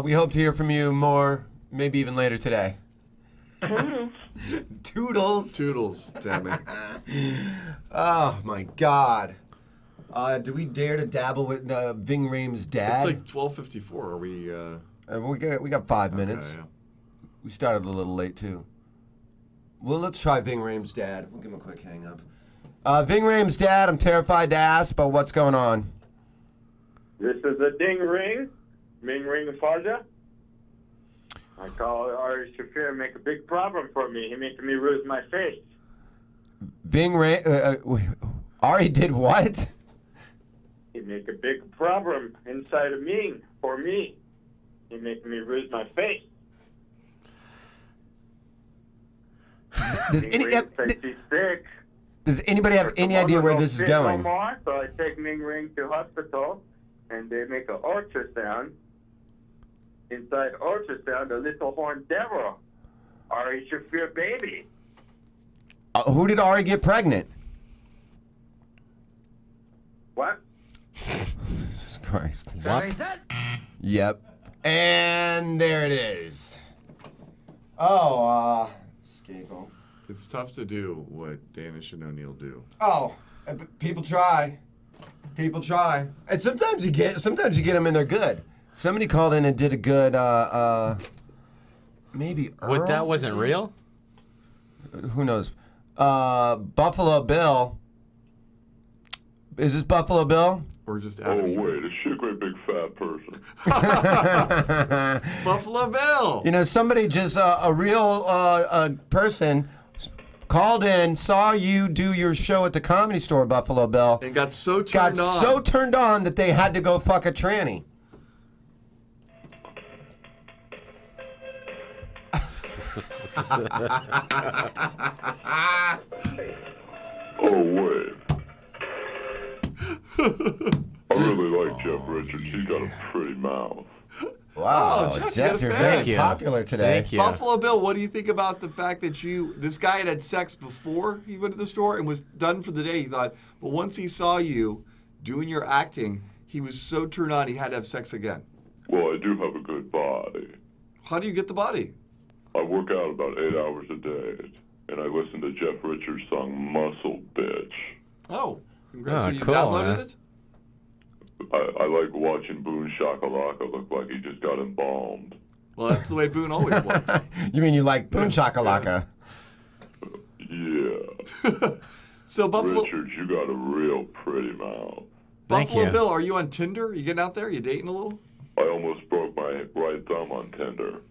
We hope to hear from you more, maybe even later today. Toodles. Toodles. Toodles, Tammy. Oh, my God. Do we dare to dabble with Ving Rhames' dad? It's like 12:54. Are we... we got 5 minutes. Okay, yeah. We started a little late, too. Well, let's try Ving Rhames' dad. We'll give him a quick hang up. Ving Rhames' dad, I'm terrified to ask, but what's going on? This is a ding ring. Ming ring father. I call Ari Shaffir make a big problem for me. He making me lose my face. Ving Rhames... Ari did what? He make a big problem inside of Ming for me. He making me lose my face. Does anybody have any idea where this is going? No more, so I take Ming Ring to hospital, and they make an ultrasound. Inside ultrasound, a little horn devil, Ari Shaffir baby. Who did Ari get pregnant? What? Jesus Christ. Is that what he said? Yep. And there it is. Oh, Skagel. It's tough to do what Danish and O'Neill do. Oh, people try. People try. And sometimes you get them and they're good. Somebody called in and did a good, maybe Earl? What, that wasn't real? Who knows? Buffalo Bill. Is this Buffalo Bill? Or just Oh, wait, is she a great big fat person? Buffalo Bill! You know, somebody just, a real person called in, saw you do your show at the Comedy Store, Buffalo Bill. And got so turned on that they had to go fuck a tranny. Oh, wait. I really like Jeff Richards. He's got a pretty mouth. Wow, Oh, Jeff, you're fan. very popular today. Thank you. Buffalo Bill, what do you think about the fact that this guy had sex before he went to the store and was done for the day? He thought, but once he saw you doing your acting, he was so turned on he had to have sex again. Well, I do have a good body. How do you get the body? I work out about 8 hours a day, and I listen to Jeff Richards' song Muscle Bitch. Oh, congrats. So you cool, downloaded man. it? I like watching Boone Shakalaka look like he just got embalmed. Well, that's the way Boone always looks. You mean you like Boone Shakalaka? Yeah. So Buffalo... Richards, you got a real pretty mouth. Thank Buffalo you. Bill, are you on Tinder? You getting out there? You dating a little? I almost broke my right thumb on Tinder.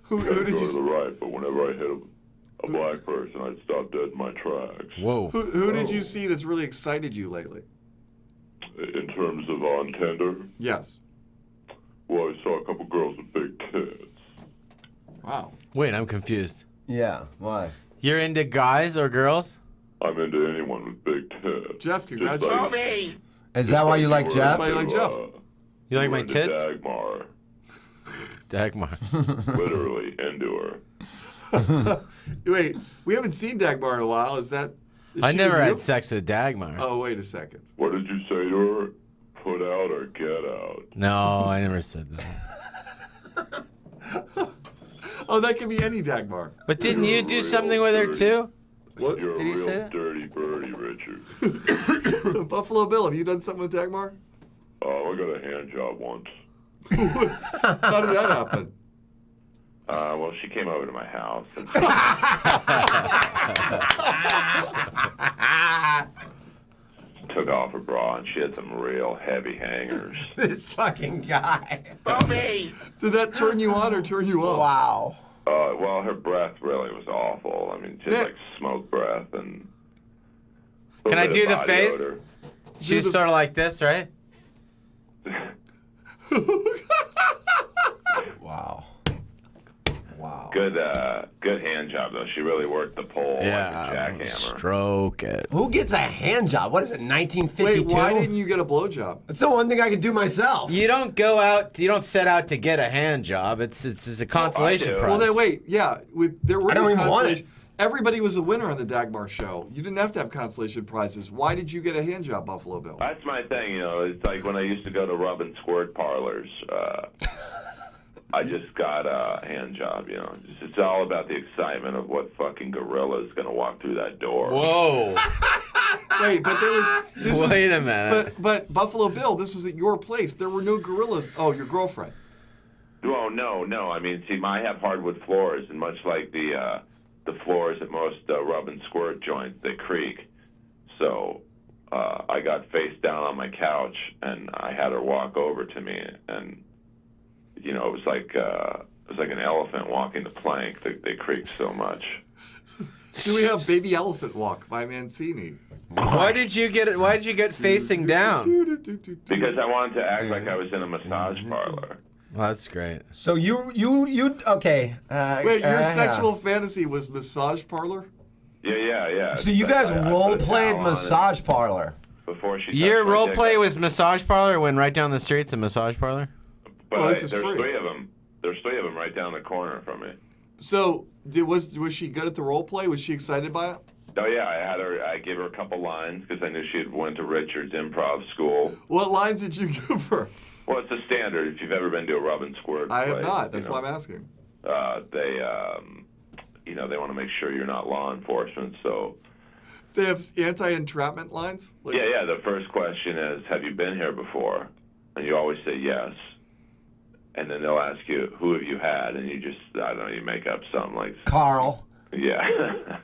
Who Gotta did go you to the right, but whenever I hit a black person, I'd stop dead in my tracks. Whoa. Who did you see that's really excited you lately? In terms of on Tinder, Yes. well, I saw a couple girls with big tits. Wow. Wait, I'm confused. Yeah. Why? You're into guys or girls? I'm into anyone with big tits. Jeff, congratulations. Kobe! Is that why you like Jeff? That's why you like Jeff. You like my into tits? Dagmar. Dagmar. Literally into her. Wait, we haven't seen Dagmar in a while. Is I she never with you? had sex with Dagmar. Oh, wait a second. What did you say to her? Put out or get out? No, I never said that. Oh, that could be any Dagmar. But didn't you do something with her too? What? You're Did he a say real that? dirty birdie, Richard. Buffalo Bill, have you done something with Dagmar? Oh, I got a hand job once. How did that happen? Well, she came over to my house. And took off her bra, and she had some real heavy hangers. This fucking guy. Kobe! Did that turn you on or turn you off? Wow. Well, her breath really was awful. I mean, she had like smoke breath and. a Can I bit of do the body face? odor. She's sort of like this, right? Wow. Wow. Good hand job though. She really worked the pole like a jackhammer. Stroke it. Who gets a hand job? What is it, 1952? Wait, why didn't you get a blowjob? It's the one thing I can do myself. You don't go out. You don't set out to get a hand job. It's a consolation do. prize. Well, then wait. Yeah, there were I don't no even want consolation. Everybody was a winner on the Dagmar show. You didn't have to have consolation prizes. Why did you get a hand job, Buffalo Bill? That's my thing, you know. It's like when I used to go to rub and squirt parlors. I just got a hand job, you know. It's all about the excitement of what fucking gorilla is going to walk through that door. Whoa. Wait, but there was. Wait a minute. But Buffalo Bill, this was at your place. There were no gorillas. Oh, your girlfriend. Oh, no. I mean, see, I have hardwood floors, and much like the floors at most rub and squirt joints, they creak. So I got face down on my couch, and I had her walk over to me, and you know, it was like an elephant walking the plank. They creak so much. Do we have Baby Elephant Walk by Mancini? Why did you get facing down? Because I wanted to act like I was in a massage parlor. Well, that's great. So you okay. Wait, your sexual fantasy was massage parlor? Yeah. So you guys role played massage parlor. Before she. Your touched my role dick. was massage parlor. Went right down the street to massage parlor. But this is there's free. 3 of them. There's 3 of them right down the corner from me. So was she good at the role play? Was she excited by it? Oh yeah, I gave her a couple lines because I knew she had went to Richard's improv school. What lines did you give her? Well, it's a standard if you've ever been to a rub and squirt. I have place, not. That's you know. why I'm asking. They want to make sure you're not law enforcement, so. They have anti-entrapment lines? Yeah. The first question is, have you been here before? And you always say yes. And then they'll ask you, who have you had? And you just, I don't know, you make up something like. Carl. Yeah.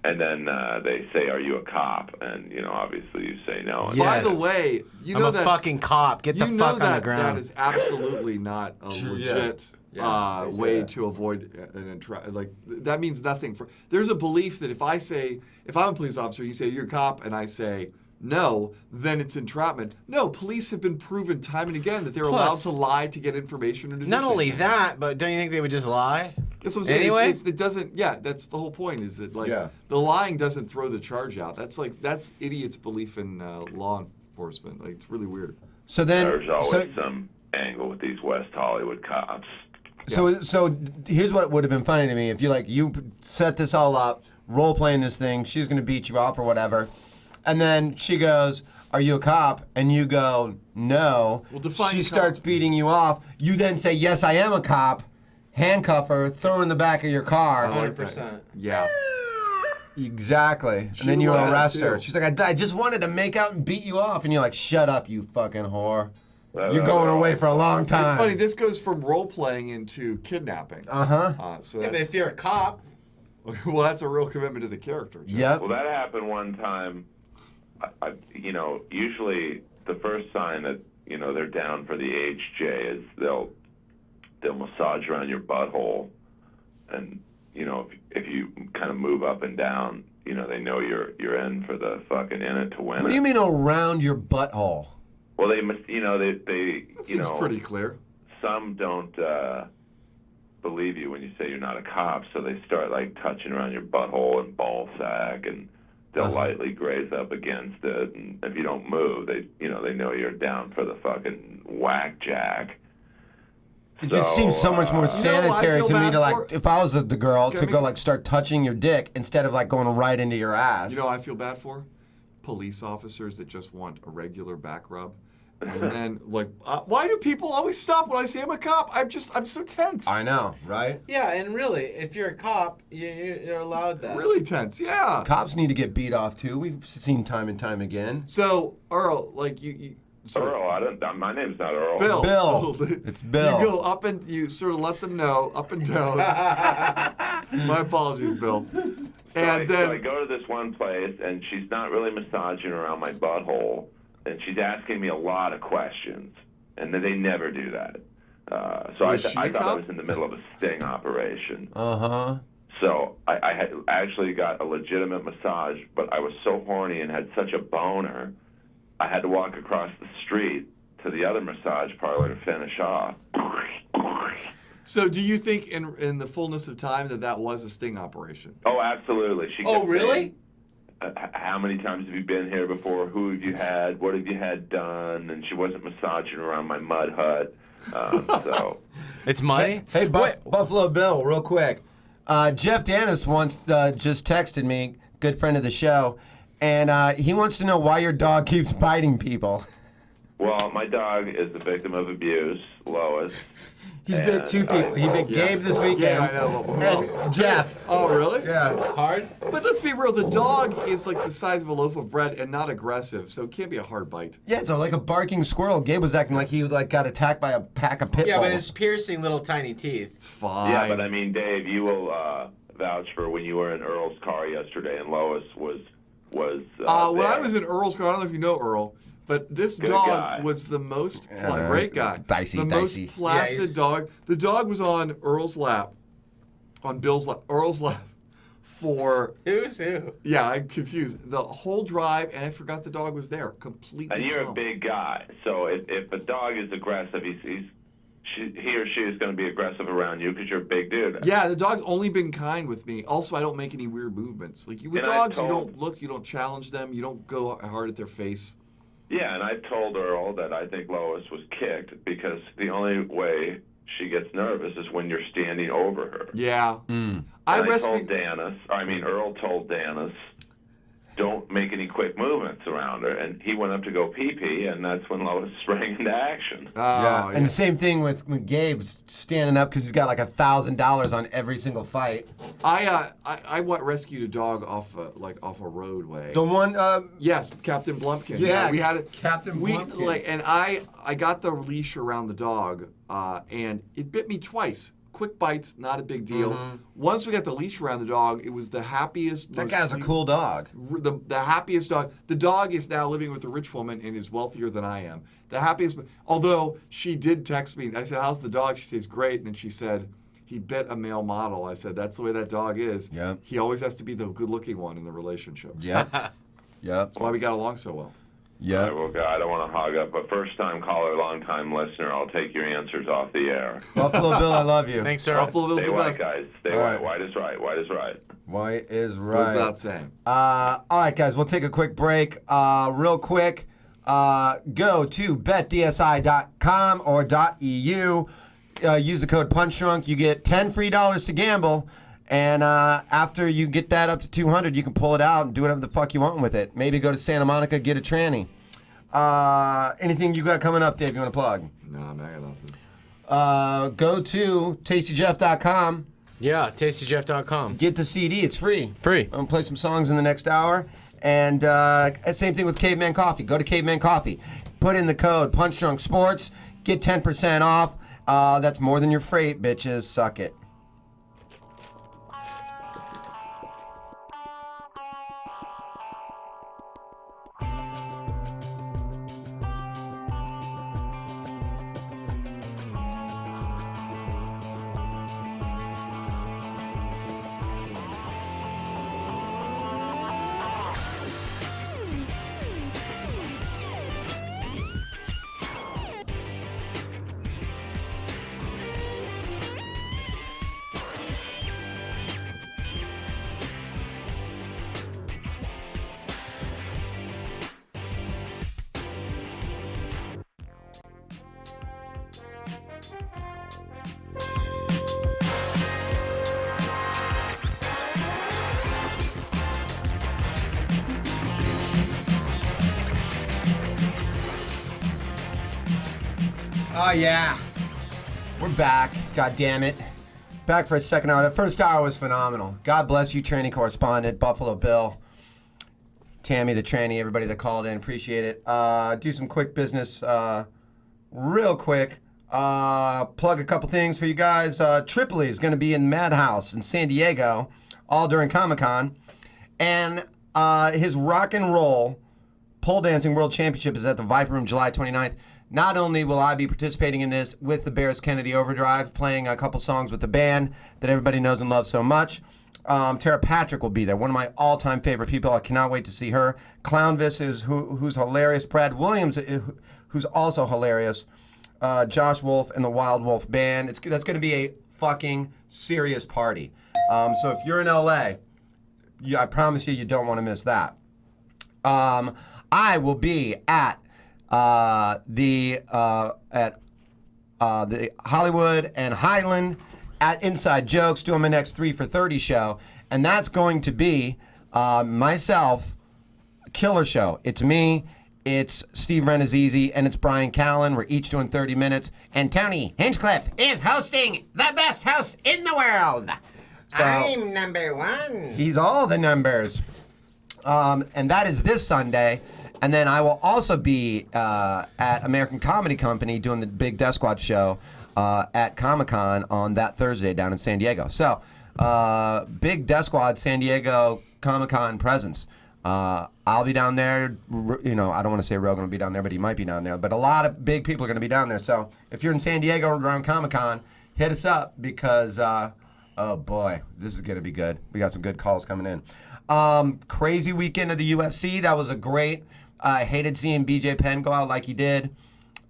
And then they say, are you a cop? And, you know, obviously you say no. And By the way, you know I'm a fucking cop. Get the fuck on the ground. That is absolutely not a legit way to avoid an entrapment. Like, that means nothing. There's a belief that if I'm a police officer, you say you're a cop, and I say no, then it's entrapment. No, police have been proven time and again that they're allowed to lie to get information. Or to Not do only things. that, but don't you think they would just lie? That's what I'm saying. Anyway? It doesn't. Yeah, that's the whole point. Is that the lying doesn't throw the charge out. That's idiots' belief in law enforcement. Like, it's really weird. So then, there's always some angle with these West Hollywood cops. So here's what would have been funny to me if you set this all up, role playing this thing. She's gonna beat you off or whatever, and then she goes, "Are you a cop?" And you go, "No." Well, define she cop. starts beating you off. You then say, "Yes, I am a cop." Handcuff her, throw her in the back of your car. 100%. Yeah. Exactly. And then you arrest her. She's like, I just wanted to make out and beat you off. And you're like, shut up, you fucking whore. You're going away for a long time. It's funny. This goes from role playing into kidnapping. So But if you're a cop, well, that's a real commitment to the character. Yep. Well, that happened one time. usually the first sign that they're down for the HJ is they'll massage around your butthole, and if you kind of move up and down, they know you're in for the fucking in it to win. What do you mean around your butthole? Well, they must, they Seems pretty clear. Some don't believe you when you say you're not a cop, so they start like touching around your butthole and ball sack, and they'll lightly graze up against it, and if you don't move, they know you're down for the fucking whack jack. It just seems so much more sanitary to me to like, if I was the girl, to go like start touching your dick instead of like going right into your ass. You know what I feel bad for? Police officers that just want a regular back rub. And then, like, why do people always stop when I say I'm a cop? I'm so tense. I know, right? Yeah, and really, if you're a cop, you're allowed that. Really tense, yeah. Cops need to get beat off too. We've seen time and time again. So, Earl, like you Earl, my name's not Earl. Bill. It's Bill. You go up and you sort of let them know, up and down. My apologies, Bill. And then I go to this one place, and she's not really massaging around my butthole, and she's asking me a lot of questions, and they never do that. So I thought I was in the middle of a sting operation. Uh-huh. So I had actually got a legitimate massage, but I was so horny and had such a boner, I had to walk across the street to the other massage parlor to finish off. So do you think in the fullness of time that was a sting operation? Oh, absolutely. She Oh, really? How many times have you been here before? Who have you had? What have you had done? And she wasn't massaging around my mud hut. So it's muddy? Hey, Buffalo Bill, real quick. Jeff Danis once just texted me, good friend of the show, and he wants to know why your dog keeps biting people. Well, my dog is the victim of abuse, Lois. He's bit two people. He bit Gabe this weekend. Yeah, I know. Who else? Jeff. Oh, really? Yeah. Hard? But let's be real. The dog is like the size of a loaf of bread and not aggressive, so it can't be a hard bite. Yeah, it's like a barking squirrel. Gabe was acting like he got attacked by a pack of pit bulls. Yeah, but it's piercing little tiny teeth. It's fine. Yeah, but I mean, Dave, you will vouch for when you were in Earl's car yesterday, and Lois was. When I was in Earl's car, I don't know if you know Earl, but this dog was the most great guy. Dicey. Most placid dog. The dog was on Earl's lap, on Earl's lap for... Who's who? Yeah, I'm confused. The whole drive, and I forgot the dog was there. Completely And you're calm. a big guy, so if a dog is aggressive, he or she is going to be aggressive around you because you're a big dude. Yeah, the dog's only been kind with me. Also, I don't make any weird movements. Like with dogs, you don't look, you don't challenge them, you don't go hard at their face. Yeah, and I've told Earl that I think Lois was kicked because the only way she gets nervous is when you're standing over her. Yeah. And Earl told Danis, don't make any quick movements around her, and he went up to go pee-pee, and that's when Lois sprang into action. Yeah. And the same thing with Gabe standing up because he's got like $1,000 on every single fight. I rescued a dog off a roadway. The one, yes, Captain Blumpkin. Yeah, we had it. Captain Blumpkin. And I got the leash around the dog, and it bit me twice. Quick bites, not a big deal. Mm-hmm. Once we got the leash around the dog, it was the happiest. That guy's a cool dog. The happiest dog. The dog is now living with a rich woman and is wealthier than I am. The happiest. Although she did text me. I said, "How's the dog?" She says, "Great." And then she said, "He bit a male model." I said, "That's the way that dog is. Yeah. He always has to be the good-looking one in the relationship." Yeah. Yeah. That's why we got along so well. Yeah. Well, I don't want to hog up, but first-time caller, long-time listener, I'll take your answers off the air. Buffalo Bill, I love you. Thanks, sir. Buffalo Bill's Stay the white, best. guys. Stay white. White is right. White is right. White is Goes right. without saying. All right, guys, we'll take a quick break. Real quick, go to betdsi.com or .eu. Use the code punchdrunk. You get $10 free to gamble. And after you get that up to 200, you can pull it out and do whatever the fuck you want with it. Maybe go to Santa Monica, get a tranny. Anything you got coming up, Dave, you want to plug? No, I got nothing. Go to tastyjeff.com. Yeah, tastyjeff.com. Get the CD. It's free. Free. I'm going to play some songs in the next hour. And same thing with Caveman Coffee. Go to Caveman Coffee. Put in the code punchdrunksports. Get 10% off. That's more than your freight, bitches. Suck it. Oh, yeah. We're back. God damn it. Back for a second hour. The first hour was phenomenal. God bless you, tranny correspondent, Buffalo Bill, Tammy the tranny, everybody that called in. Appreciate it. Do some quick business real quick. Plug a couple things for you guys. Tripoli is going to be in Madhouse in San Diego all during Comic-Con. And his rock and roll pole dancing world championship is at the Viper Room July 29th. Not only will I be participating in this with the Bears Kennedy Overdrive, playing a couple songs with the band that everybody knows and loves so much. Tara Patrick will be there, one of my all-time favorite people. I cannot wait to see her. Clownvis is who's hilarious. Brad Williams, who's also hilarious. Josh Wolf and the Wild Wolf Band. That's going to be a fucking serious party. So if you're in LA, I promise you don't want to miss that. I will be at the Hollywood and Highland at Inside Jokes doing my next 3 for 30 show, and that's going to be myself, killer show. It's me, it's Steve Renazizi, and it's Brian Callen. We're each doing 30 minutes, and Tony Hinchcliffe is hosting the best host in the world. So, I'm number 1. He's all the numbers. And that is this Sunday. And then I will also be at American Comedy Company doing the big Death Squad show at Comic-Con on that Thursday down in San Diego. So, big Death Squad San Diego Comic-Con presence. I'll be down there. You know, I don't want to say Rogan will be down there, but he might be down there. But a lot of big people are going to be down there. So if you're in San Diego around Comic-Con, hit us up because, oh boy, this is going to be good. We got some good calls coming in. Crazy weekend of the UFC. That was a great. I hated seeing BJ Penn go out like he did.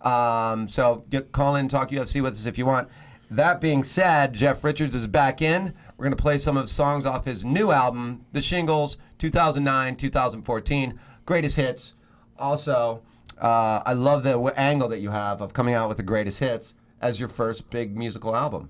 So call in and talk UFC with us if you want. That being said, Jeff Richards is back in. We're going to play some of the songs off his new album, The Shingles, 2009, 2014. Greatest hits. Also, I love the angle that you have of coming out with the greatest hits as your first big musical album.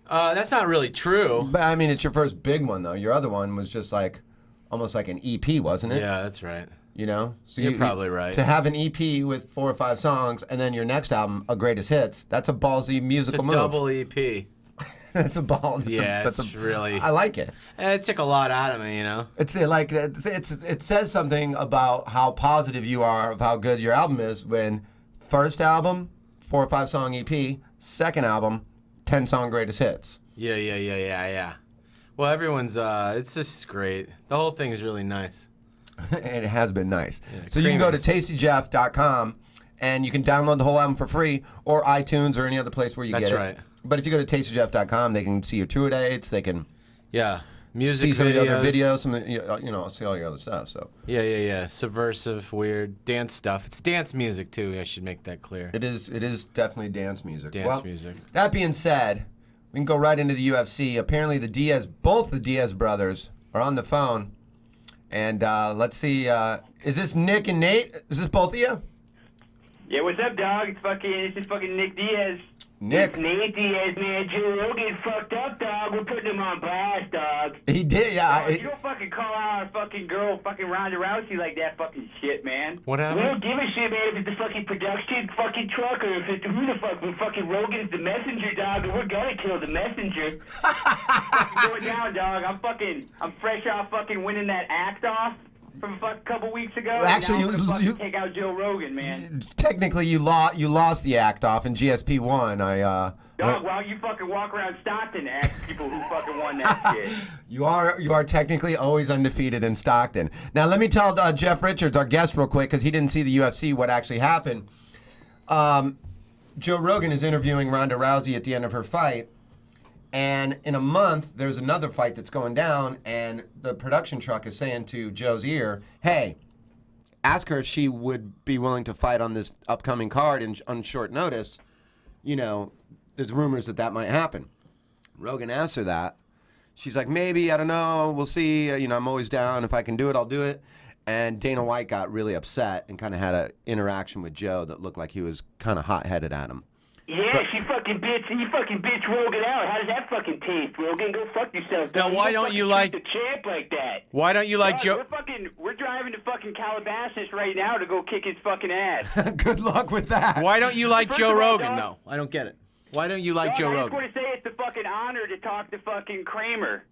That's not really true. But I mean, it's your first big one, though. Your other one was just like, almost like an EP, wasn't it? Yeah, that's right. You know? So You're probably right. To have an EP with 4 or 5 songs, and then your next album, a greatest hits, that's a ballsy musical move. It's a double EP. That's a ball. It's really. I like it. It took a lot out of me, you know. It says something about how positive you are of how good your album is when first album, 4 or 5 song EP, second album, 10 song greatest hits. Yeah. Well, everyone's. It's just great. The whole thing is really nice. And it has been nice. Yeah, so you can go to tastyjeff.com and you can download the whole album for free, or iTunes or any other place where you get it. That's right. But if you go to tastyjeff.com, they can see your tour dates. They can music see some of the other videos. videos, some of the, see all your other stuff. So Yeah. Subversive, weird dance stuff. It's dance music too. I should make that clear. It is definitely dance music. Music. That being said, we can go right into the UFC. Apparently, both the Diaz brothers are on the phone. And let's see, is this Nick and Nate? Is this both of you? Yeah, what's up, dog? This is fucking Nick Diaz. Nick. It's Nate Diaz, man. Joe Rogan fucked up, dog. We're putting him on blast, dog. He did, yeah. Dog, you don't fucking call out a fucking girl, fucking Ronda Rousey like that fucking shit, man. What happened? We don't give a shit, man, if it's the fucking production fucking truck or if it's who the fuck. When fucking Rogan's the messenger, dog, and we're gonna kill the messenger. Fucking going down, dog. I'm fresh off fucking winning that act off from a couple weeks ago. Actually, you take out Joe Rogan, man. Technically, you lost the act off, and GSP won. Dog, well, you fucking walk around Stockton and ask people who fucking won that shit. You are technically always undefeated in Stockton. Now, let me tell Jeff Richards, our guest, real quick, because he didn't see the UFC, what actually happened. Joe Rogan is interviewing Ronda Rousey at the end of her fight. And in a month, there's another fight that's going down, and the production truck is saying to Joe's ear, hey, ask her if she would be willing to fight on this upcoming card on short notice. You know, there's rumors that might happen. Rogan asked her that. She's like, maybe, I don't know, we'll see. I'm always down. If I can do it, I'll do it. And Dana White got really upset and kind of had an interaction with Joe that looked like he was kind of hot-headed at him. Yeah, you fucking bitch Rogan out. How does that fucking taste, Rogan? Go fuck yourself. Now, why don't you like the champ like that? Why don't you like Joe? We're driving to fucking Calabasas right now to go kick his fucking ass. Good luck with that. Why don't you like First Joe of all, Rogan, dog- though? I don't get it. Why don't you like Dog, Joe I just Rogan? want to say it's a fucking honor to talk to fucking Kramer.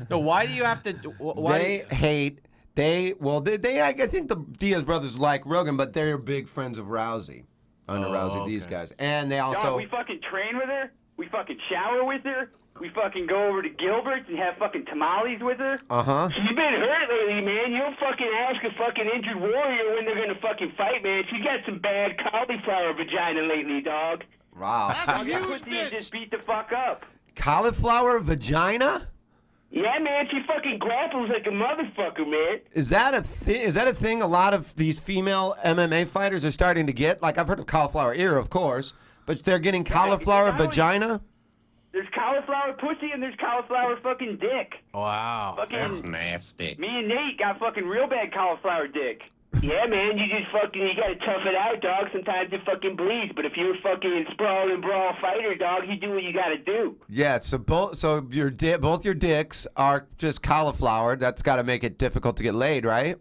No, why do you have to? Why They hate. I think the Diaz brothers like Rogan, but they're big friends of Rousey. Under Rousey, these guys. And they also... Dog, we fucking train with her. We fucking shower with her. We fucking go over to Gilbert's and have fucking tamales with her. Uh-huh. She's been hurt lately, man. You don't fucking ask a fucking injured warrior when they're gonna fucking fight, man. She's got some bad cauliflower vagina lately, dog. Wow. Dog, that pussy just beat the fuck up. Cauliflower vagina? Yeah, man, she fucking grapples like a motherfucker, man. Is that a thing? Is that a thing a lot of these female MMA fighters are starting to get? Like, I've heard of cauliflower ear, of course, but they're getting cauliflower vagina? There's cauliflower pussy and there's cauliflower fucking dick. Wow. Fucking, That's nasty. Me and Nate got fucking real bad cauliflower dick. Yeah, man, you gotta tough it out, dog. Sometimes it fucking bleeds, but if you're a fucking sprawl and brawl fighter, dog, you do what you gotta do. Yeah, so both your dicks are just cauliflower. That's got to make it difficult to get laid, right?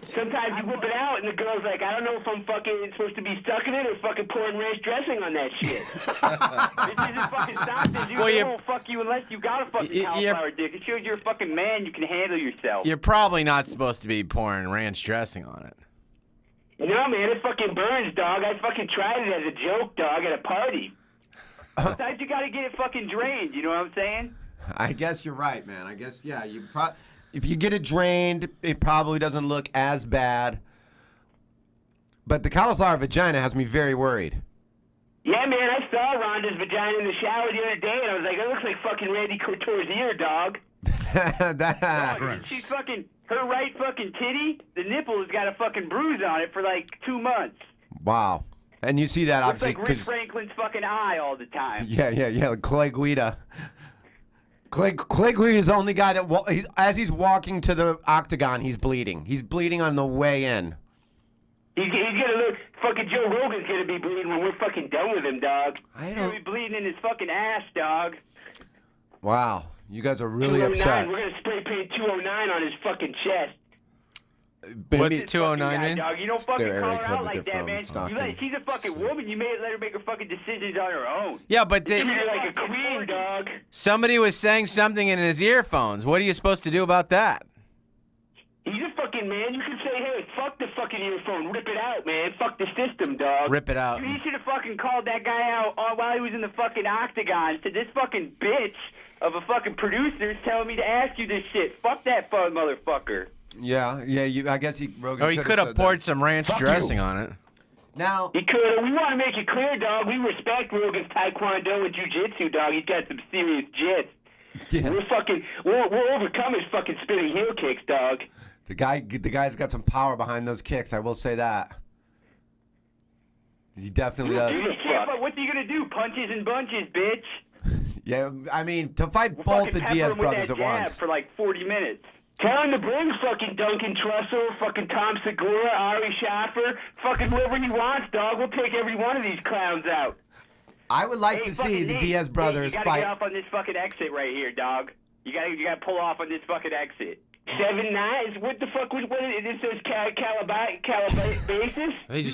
Sometimes you whip it out, and the girl's like, I don't know if I'm fucking supposed to be stuck in it or fucking pouring ranch dressing on that shit. This isn't fucking stop this. You won't fuck you unless you got a fucking cauliflower dick. It shows you're a fucking man. You can handle yourself. You're probably not supposed to be pouring ranch dressing on it. No, man, it fucking burns, dog. I fucking tried it as a joke, dog, at a party. Sometimes you gotta get it fucking drained. You know what I'm saying? I guess you're right, man. I guess, yeah, if you get it drained, it probably doesn't look as bad. But the cauliflower vagina has me very worried. Yeah, man, I saw Rhonda's vagina in the shower the other day, and I was like, it looks like fucking Randy Couture's ear, dog. Dog, she's fucking, her right fucking titty, the nipple has got a fucking bruise on it for like 2 months. Wow. And you see that, Looks obviously. like Rich Franklin's fucking eye all the time. Yeah. Clay Guida. Clay Guida is the only guy that, as he's walking to the octagon, he's bleeding. He's bleeding on the way in. He's gonna look, fucking Joe Rogan's gonna be bleeding when we're fucking done with him, dog. He's gonna be bleeding in his fucking ass, dog. Wow. You guys are really 209, upset. we're gonna spray paint 209 on his fucking chest. What's 209 mean? Dog, you don't fucking Their call area her code out that like they're that, from, man. Stockton. She's a fucking woman. You let her make her fucking decisions on her own. Yeah, but Treat her like a queen, dog. somebody was saying something in his earphones. What are you supposed to do about that? He's a fucking man. You can say, hey, fuck the fucking earphone. Rip it out, man. Fuck the system, dog. Rip it out. You should have fucking called that guy out while he was in the fucking octagon. Said this fucking bitch of a fucking producer is telling me to ask you this shit. Fuck that fun motherfucker. Yeah. I guess Rogan Or he could have said poured that. some ranch Fuck dressing you. on it. Now, He could. We want to make it clear, dog. We respect Rogan's taekwondo and jiu-jitsu, dog. He's got some serious jits. Yeah. We'll overcome his fucking spinning heel kicks, dog. the guy's got some power behind those kicks. I will say that. He definitely does. What's he gonna do? Punches and bunches, bitch. Yeah, I mean, to fight We'll both fucking the pepper Diaz him with brothers that at jab once. for like 40 minutes. Tell him to bring fucking Duncan Trussell, fucking Tom Segura, Ari Shaffir, fucking whoever he wants, dog. We'll take every one of these clowns out. I would like Hey, to see fucking the Nate, Diaz brothers you gotta fight. get off on this fucking exit right here, dog. You gotta pull off on this fucking exit. 7-9? What the fuck? What it says Calabasas?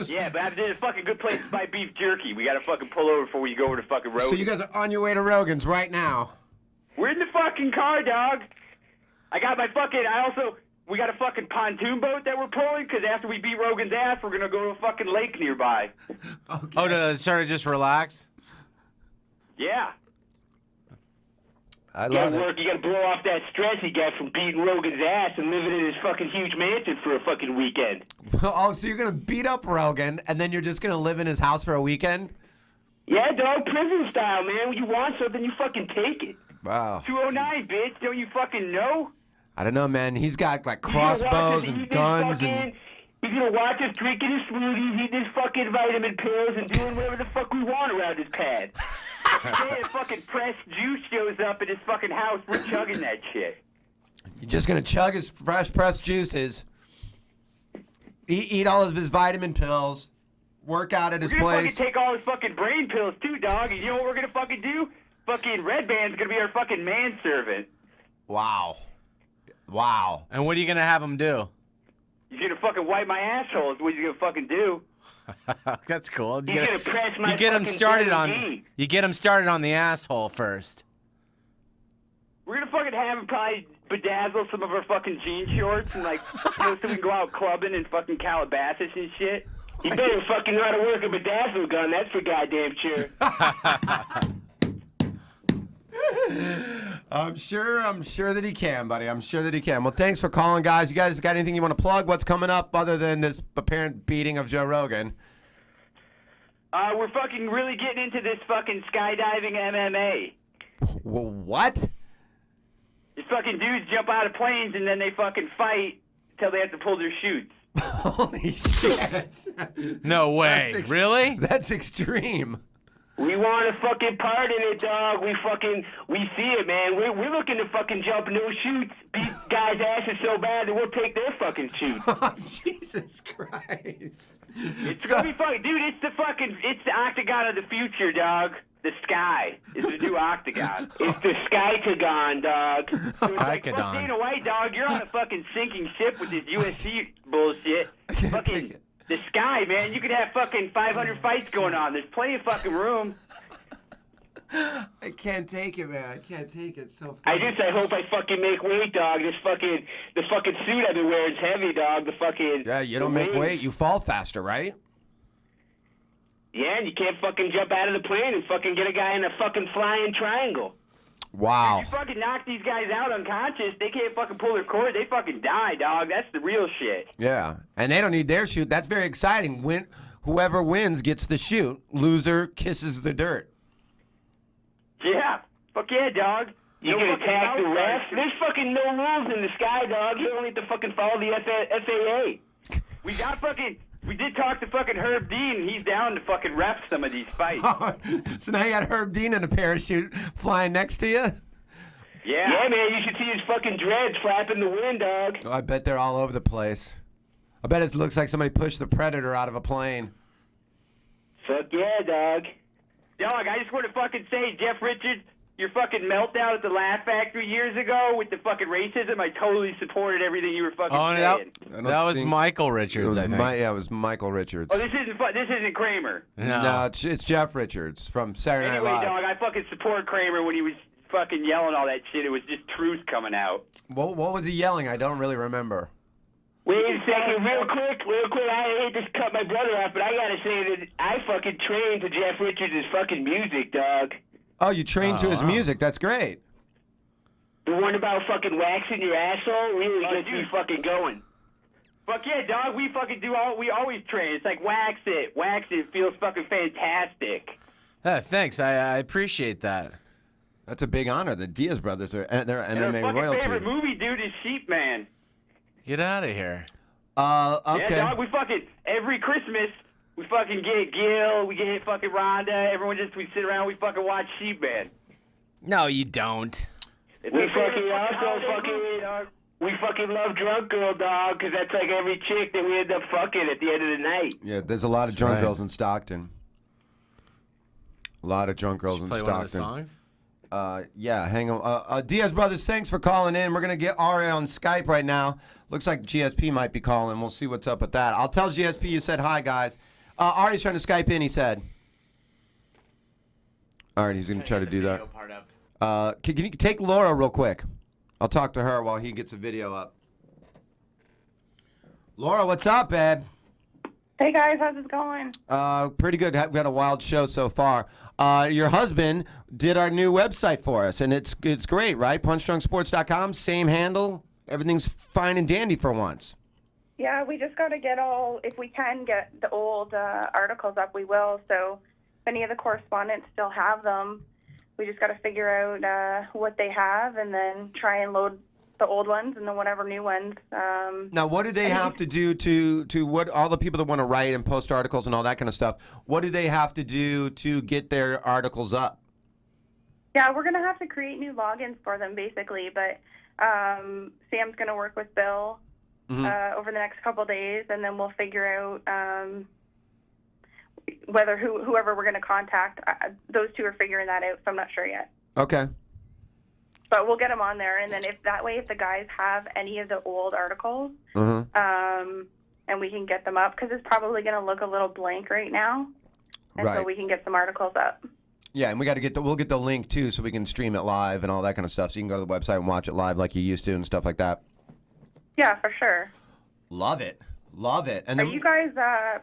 Yeah, but there's a fucking good place to buy beef jerky. We gotta fucking pull over before we go over to fucking Rogan. So you guys are on your way to Rogan's right now. We're in the fucking car, dog. I got my fucking. We got a fucking pontoon boat that we're pulling because after we beat Rogan's ass, we're gonna go to a fucking lake nearby. Oh, to sort of just relax? Yeah. I You gotta blow off that stress he got from beating Rogan's ass and living in his fucking huge mansion for a fucking weekend. Oh, so you're gonna beat up Rogan and then you're just gonna live in his house for a weekend? Yeah, dog, prison style, man. When you want something, you fucking take it. Wow. 209, bitch. Don't you fucking know? I don't know, man. He's got like crossbows and guns and. He's gonna watch us drinking his smoothies, eating his fucking vitamin pills, and doing whatever the fuck we want around his pad. Hey, fucking pressed juice shows up at his fucking house. We're chugging that shit. You're just gonna chug his fresh pressed juices, eat all of his vitamin pills, work out at his We're gonna place. fucking take all his fucking brain pills too, dog. And you know what we're gonna fucking do? Fucking Red Band's gonna be our fucking manservant. Wow. Wow. And what are you gonna have him do? He's gonna fucking wipe my asshole. Is what he's gonna fucking do. That's cool. He's gonna press my You get him fucking started damn on. G. You get him started on the asshole first. We're gonna fucking have him probably bedazzle some of our fucking jean shorts and like, so we can go out clubbing in fucking Calabasas and shit. He better fucking know how to work a bedazzle gun. That's for goddamn sure. I'm sure that he can, buddy. I'm sure that he can. Well, thanks for calling, guys. You guys got anything you want to plug? What's coming up other than this apparent beating of Joe Rogan? We're fucking really getting into this fucking skydiving MMA. What? These fucking dudes jump out of planes and then they fucking fight till they have to pull their chutes. Holy shit. No way. Really? That's extreme. We want to fucking part in it, dog. We see it, man. We're looking to fucking jump no chutes, beat guys' asses so bad that we'll take their fucking chutes. Oh, Jesus Christ. It's gonna be fucking, dude. It's the octagon of the future, dog. The sky is the new octagon. It's the Skytagon, dog. Skytagon. Dana White, dog. You're on a fucking sinking ship with this USC bullshit. Fucking the sky, man. You could have fucking 500 fights going on. There's plenty of fucking room. I can't take it, man. I can't take it. It's so I funny. I hope I fucking make weight, dog. The fucking suit I've been wearing is heavy, dog. The fucking Yeah, you don't make weight. You fall faster, right? Yeah, and you can't fucking jump out of the plane and fucking get a guy in a fucking flying triangle. Wow. If you fucking knock these guys out unconscious, they can't fucking pull their cord. They fucking die, dog. That's the real shit. Yeah, and they don't need their shoot. That's very exciting. Whoever wins gets the shoot. Loser kisses the dirt. Yeah. Fuck yeah, dog. You can attack the refs. There's fucking no rules in the sky, dog. You don't need to fucking follow the FAA. We did talk to fucking Herb Dean. He's down to fucking ref some of these fights. So now you got Herb Dean in a parachute flying next to you? Yeah. Yeah, man. You should see his fucking dreads flapping the wind, dog. Oh, I bet they're all over the place. I bet it looks like somebody pushed the Predator out of a plane. Fuck yeah, dog. Dog, I just want to fucking say, Jeff Richards, your fucking meltdown at the Laugh Factory years ago with the fucking racism, I totally supported everything you were fucking saying. That was Michael Richards, I think. Yeah, it was Michael Richards. Oh, this isn't Kramer. No, it's Jeff Richards from Saturday Night Anyway, Live. dog, I fucking support Kramer when he was fucking yelling all that shit. It was just truth coming out. What was he yelling? I don't really remember. Wait a second, real quick. I hate to cut my brother off, but I gotta say that I fucking trained to Jeff Richards' fucking music, dog. Oh, you trained to his music. That's great. The one about fucking waxing your asshole really gets me fucking going. Fuck yeah, dog. We fucking we always train. It's like wax it. It feels fucking fantastic. Thanks. I appreciate that. That's a big honor. The Diaz brothers are they're And MMA our fucking royalty. favorite movie, dude, is Sheep Man. Get out of here. Okay. Yeah, dog. We fucking every Christmas. We fucking get Gil, we get fucking Rhonda, we sit around, we fucking watch Sheep Man. No, you don't. We fucking love Drunk Girl, dog, because that's like every chick that we end up fucking at the end of the night. Yeah, there's a lot of drunk girls in Stockton. A lot of drunk girls in Play Stockton. one of the songs? Yeah, hang on. Diaz brothers, thanks for calling in. We're gonna get Ari on Skype right now. Looks like GSP might be calling. We'll see what's up with that. I'll tell GSP you said hi, guys. Ari's trying to Skype in, he said. All right, he's going to try to do that. Can you take Laura real quick? I'll talk to her while he gets the video up. Laura, what's up, babe? Hey, guys. How's it going? Pretty good. We've had a wild show so far. Your husband did our new website for us, and it's great, right? punchdrunksports.com, same handle. Everything's fine and dandy for once. Yeah, we just got to if we can get the old articles up, we will. So if any of the correspondents still have them, we just got to figure out what they have and then try and load the old ones and then whatever new ones. Now, what do they have to do to what all the people that want to write and post articles and all that kind of stuff, what do they have to do to get their articles up? Yeah, we're going to have to create new logins for them, basically. But Sam's going to work with Bill over the next couple of days, and then we'll figure out whether whoever we're going to contact. Those two are figuring that out, so I'm not sure yet. Okay. But we'll get them on there, and then if the guys have any of the old articles, and we can get them up, because it's probably going to look a little blank right now, and so we can get some articles up. Yeah, and we'll get the link too, so we can stream it live and all that kind of stuff. So you can go to the website and watch it live like you used to and stuff like that. Yeah, for sure. Love it. And are you guys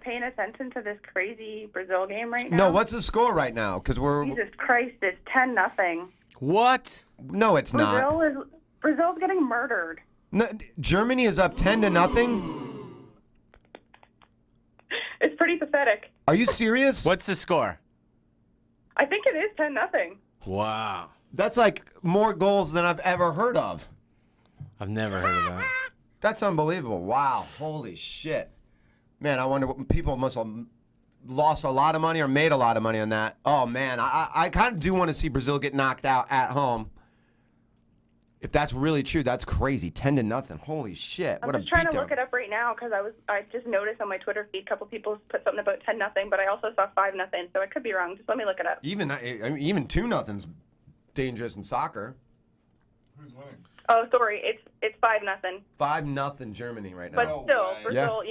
paying attention to this crazy Brazil game right now? No, what's the score right now? Because Jesus Christ, it's 10-0. What? No, it's not. Brazil's getting murdered. No, Germany is up 10-0. It's pretty pathetic. Are you serious? What's the score? I think it is 10-0. Wow. That's like more goals than I've ever heard of. I've never heard of that. That's unbelievable. Wow. Holy shit. Man, I wonder what people must have lost a lot of money or made a lot of money on that. Oh, man. I kind of do want to see Brazil get knocked out at home. If that's really true, that's crazy. 10-0. Holy shit. I'm What a just trying to beatdown. look it up right now because I just noticed on my Twitter feed a couple people put something about 10-0, but I also saw 5-0, so I could be wrong. Just let me look it up. Even 2-0's dangerous in soccer. Who's winning? Oh, sorry, it's 5-0. 5-0 Germany right now. But still, Brazil,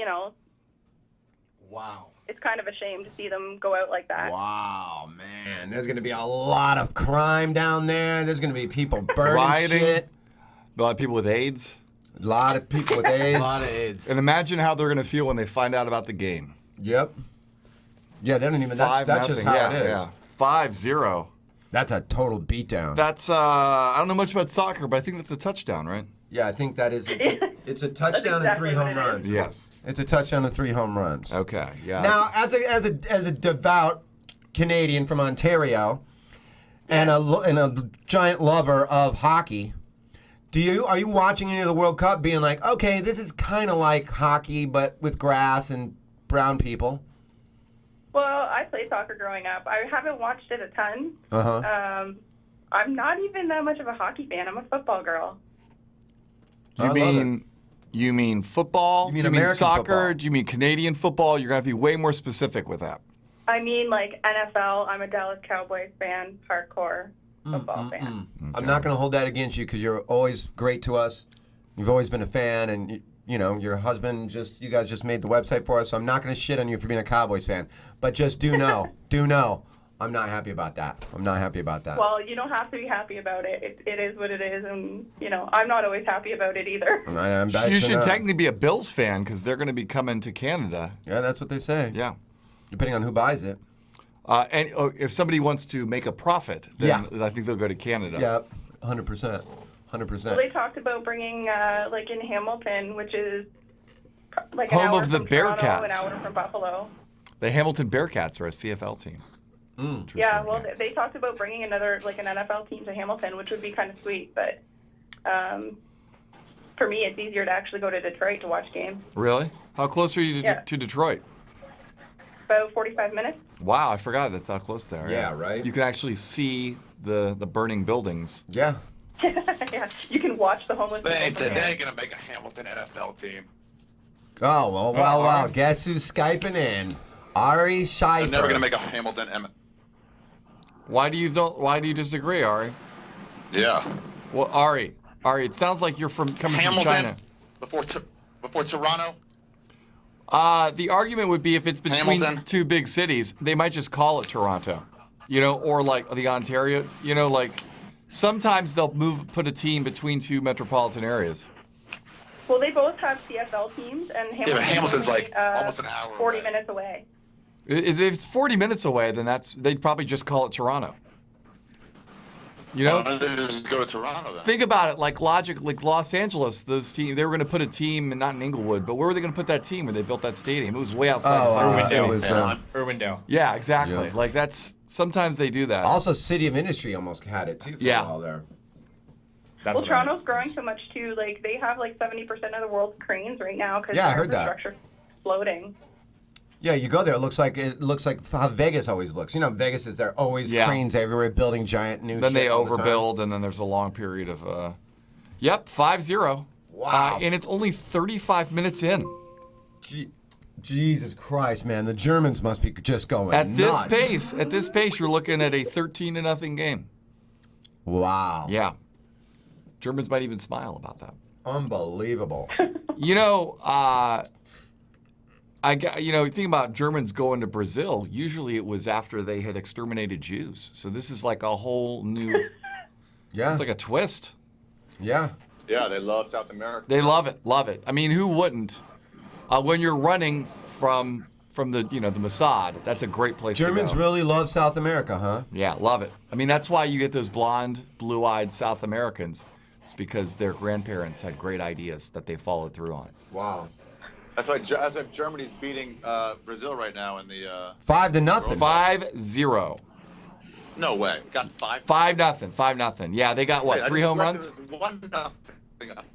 Wow. it's kind of a shame to see them go out like that. Wow, man. There's going to be a lot of crime down there. There's going to be people burning Rioting. shit. A lot of people with AIDS. A lot of people with AIDS. A lot of AIDS. And imagine how they're going to feel when they find out about the game. Yep. Yeah, they don't even. That's just how it is. Yeah. 5-0. That's a total beatdown. That's I don't know much about soccer, but I think that's a touchdown, right? Yeah, I think that is. It's a touchdown and 3 home runs. Yes. It's a touchdown and 3 home runs. Okay. Yeah. Now, as a devout Canadian from Ontario, and a giant lover of hockey, are you watching any of the World Cup, being like, okay, this is kind of like hockey, but with grass and brown people? Well, I played soccer growing up. I haven't watched it a ton. I'm not even that much of a hockey fan. I'm a football girl. You mean football? You mean Do you mean American soccer? football? Do you mean Canadian football? You're going to have to be way more specific with that. I mean, like NFL. I'm a Dallas Cowboys fan, hardcore football fan. I'm not going to hold that against you because you're always great to us. You've always been a fan, and your husband you guys just made the website for us, so I'm not going to shit on you for being a Cowboys fan. But just do know, I'm not happy about that. Well, you don't have to be happy about it. It is what it is, and I'm not always happy about it either. You should technically be a Bills fan because they're going to be coming to Canada. Yeah, that's what they say. Yeah. Depending on who buys it. And if somebody wants to make a profit, then I think they'll go to Canada. Yeah, 100%. 100%. Well, they talked about bringing, like in Hamilton, which is like an Home hour of the from Toronto, Bearcats. an hour from Buffalo. The Hamilton Bearcats are a CFL team. Yeah, well, they talked about bringing another, like an NFL team to Hamilton, which would be kind of sweet. But for me, it's easier to actually go to Detroit to watch games. Really? How close are you to Detroit? About 45 minutes. Wow, I forgot that's how close they are. Yeah, right? You can actually see the burning buildings. Yeah. Yeah, you can watch the homeless They people. ain't going to make a Hamilton NFL team. Oh, well. Guess who's Skyping in? Ari Shaffir. They're never going to make a Hamilton Why do you disagree, Ari? Yeah. Well, Ari, it sounds like you're coming from China. Before Toronto? The argument would be if it's between two big cities, they might just call it Toronto, or like the Ontario, like sometimes they'll put a team between two metropolitan areas. Well, they both have CFL teams, and Hamilton's only, like almost an hour 40 away. minutes away. If it's 40 minutes away, then they'd probably just call it Toronto. They just go to Toronto then. Think about it, like Los Angeles, those teams, they were going to put a team, not in Inglewood, but where were they going to put that team when they built that stadium? It was way outside Irwindale. Yeah, exactly. Yeah. Like sometimes they do that. Also, City of Industry almost had it too for a while there. Well, Toronto's growing so much too. Like they have like 70% of the world's cranes right now because I their heard that. infrastructure's exploding. Yeah, you go there. It looks like how Vegas always looks. Vegas is there always cranes everywhere, building giant new. Then shit they all the time. overbuild, and then there's a long period of. 5-0. Wow. And it's only 35 minutes in. Jesus Christ, man! The Germans must be just going At nuts. this pace, you're looking at a 13-0 game. Wow. Yeah. Germans might even smile about that. Unbelievable. Think about Germans going to Brazil. Usually it was after they had exterminated Jews. So this is like a whole new. Yeah. It's like a twist. Yeah. Yeah, they love South America. They love it. I mean, who wouldn't? When you're running from the the Mossad, that's a great place Germans to go. really love South America, huh? Yeah, love it. I mean, that's why you get those blonde, blue-eyed South Americans. It's because their grandparents had great ideas that they followed through on. Wow. That's why Germany's beating Brazil right now in the 5-0. 5-0. No way. Got 5-0. Yeah, they got what? 3 home runs? It was 1-0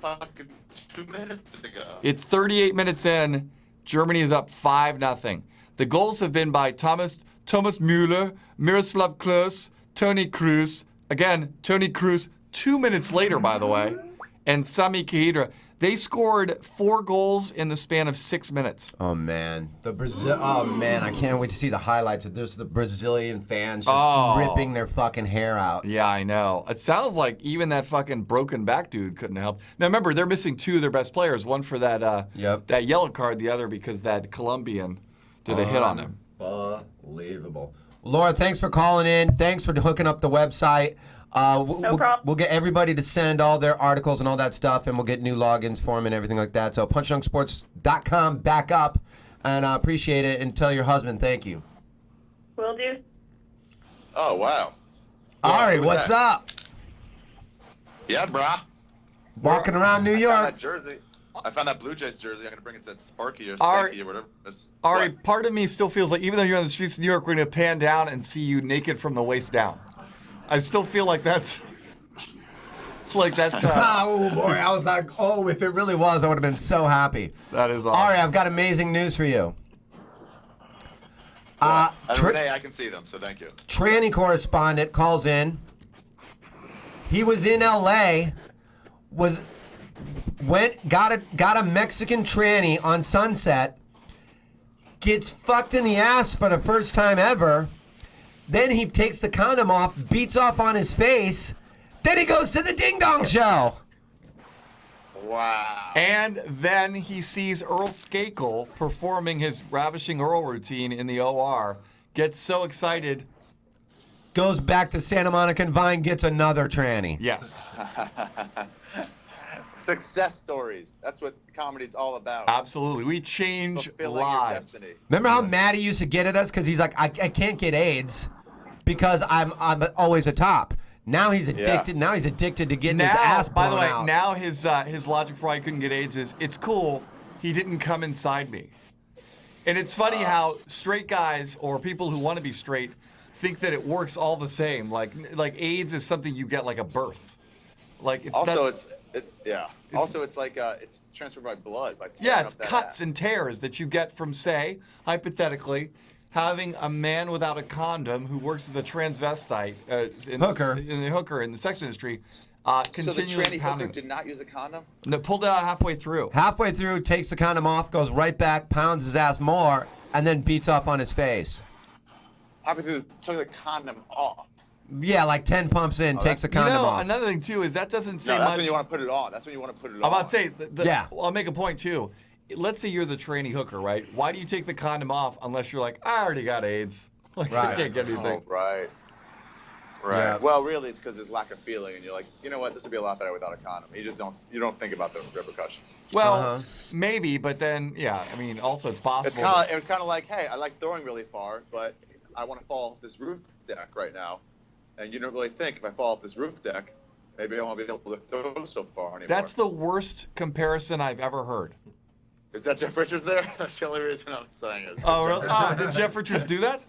fucking 2 minutes ago. It's 38 minutes in. Germany is up 5-0. The goals have been by Thomas Müller, Miroslav Klose, Toni Kroos. Again, Toni Kroos 2 minutes later, by the way, and Sami Khedira. They scored 4 goals in the span of 6 minutes. Oh man, I can't wait to see the highlights. There's the Brazilian fans just ripping their fucking hair out. Yeah, I know. It sounds like even that fucking broken back dude couldn't help. Now remember, they're missing 2 of their best players. One for that that yellow card, the other because that Colombian did a hit on him. Unbelievable. Laura, thanks for calling in. Thanks for hooking up the website. No problem. We'll get everybody to send all their articles and all that stuff, and we'll get new logins for them and everything like that. So punchdrunksports.com, back up, and I appreciate it. And tell your husband thank you. Will do. Oh, wow. Ari, what's up? Yeah, brah. Walking around New I York. found that jersey. I found that Blue Jays jersey. I'm going to bring it to that Sparky or Spanky or whatever it is. Ari, part of me still feels like even though you're on the streets of New York, we're going to pan down and see you naked from the waist down. I still feel like that's. Oh boy, I was like, if it really was, I would have been so happy. That is awesome. Ari, I've got amazing news for you. Renee, I can see them, so thank you. Tranny correspondent calls in. He was in L.A. Got a Mexican tranny on Sunset. Gets fucked in the ass for the first time ever. Then he takes the condom off, beats off on his face. Then he goes to the Ding Dong Show. Wow. And then he sees Earl Skakel performing his ravishing oral routine in the OR. Gets so excited. Goes back to Santa Monica and Vine, gets another tranny. Yes. Success stories. That's what comedy's all about. Absolutely. We change Fulfilling lives. Your destiny. Remember how mad he used to get at us because he's like, I can't get AIDS because I'm always a top. Now he's addicted. Yeah. Now he's addicted to getting his ass blown out. By the way, now his logic for why he couldn't get AIDS is it's cool. He didn't come inside me. And it's funny how straight guys or people who want to be straight think that it works all the same. Like AIDS is something you get like a birth. Like it's also it's like it's transferred by blood. It's cuts and tears that you get from, say, hypothetically, having a man without a condom who works as a transvestite hooker in the sex industry, continually so the tranny pounding. hooker did not use a condom? No, pulled it out halfway through. Halfway through, takes the condom off, goes right back, pounds his ass more, and then beats off on his face. Halfway through, took the condom off. Yeah, like 10 pumps in, takes the condom off. Another thing too is that doesn't say that's much. when you want to put it on. That's when you want to put it on. I'm about to say, well, I'll make a point too. Let's say you're the tranny hooker, right? Why do you take the condom off unless you're like, I already got AIDS? Like, I can't get anything. Oh, right. Yeah. Well, really, it's because there's lack of feeling, and you're like, you know what? This would be a lot better without a condom. You don't think about the repercussions. Well, maybe, but then, I mean, also it's possible. It's kind of like, hey, I like throwing really far, but I want to fall off this roof deck right now. And you don't really think, if I fall off this roof deck, maybe I won't be able to throw so far anymore. That's the worst comparison I've ever heard. Is that Jeff Richards there? That's the only reason I'm saying it. Oh, really? Did Jeff Richards do that?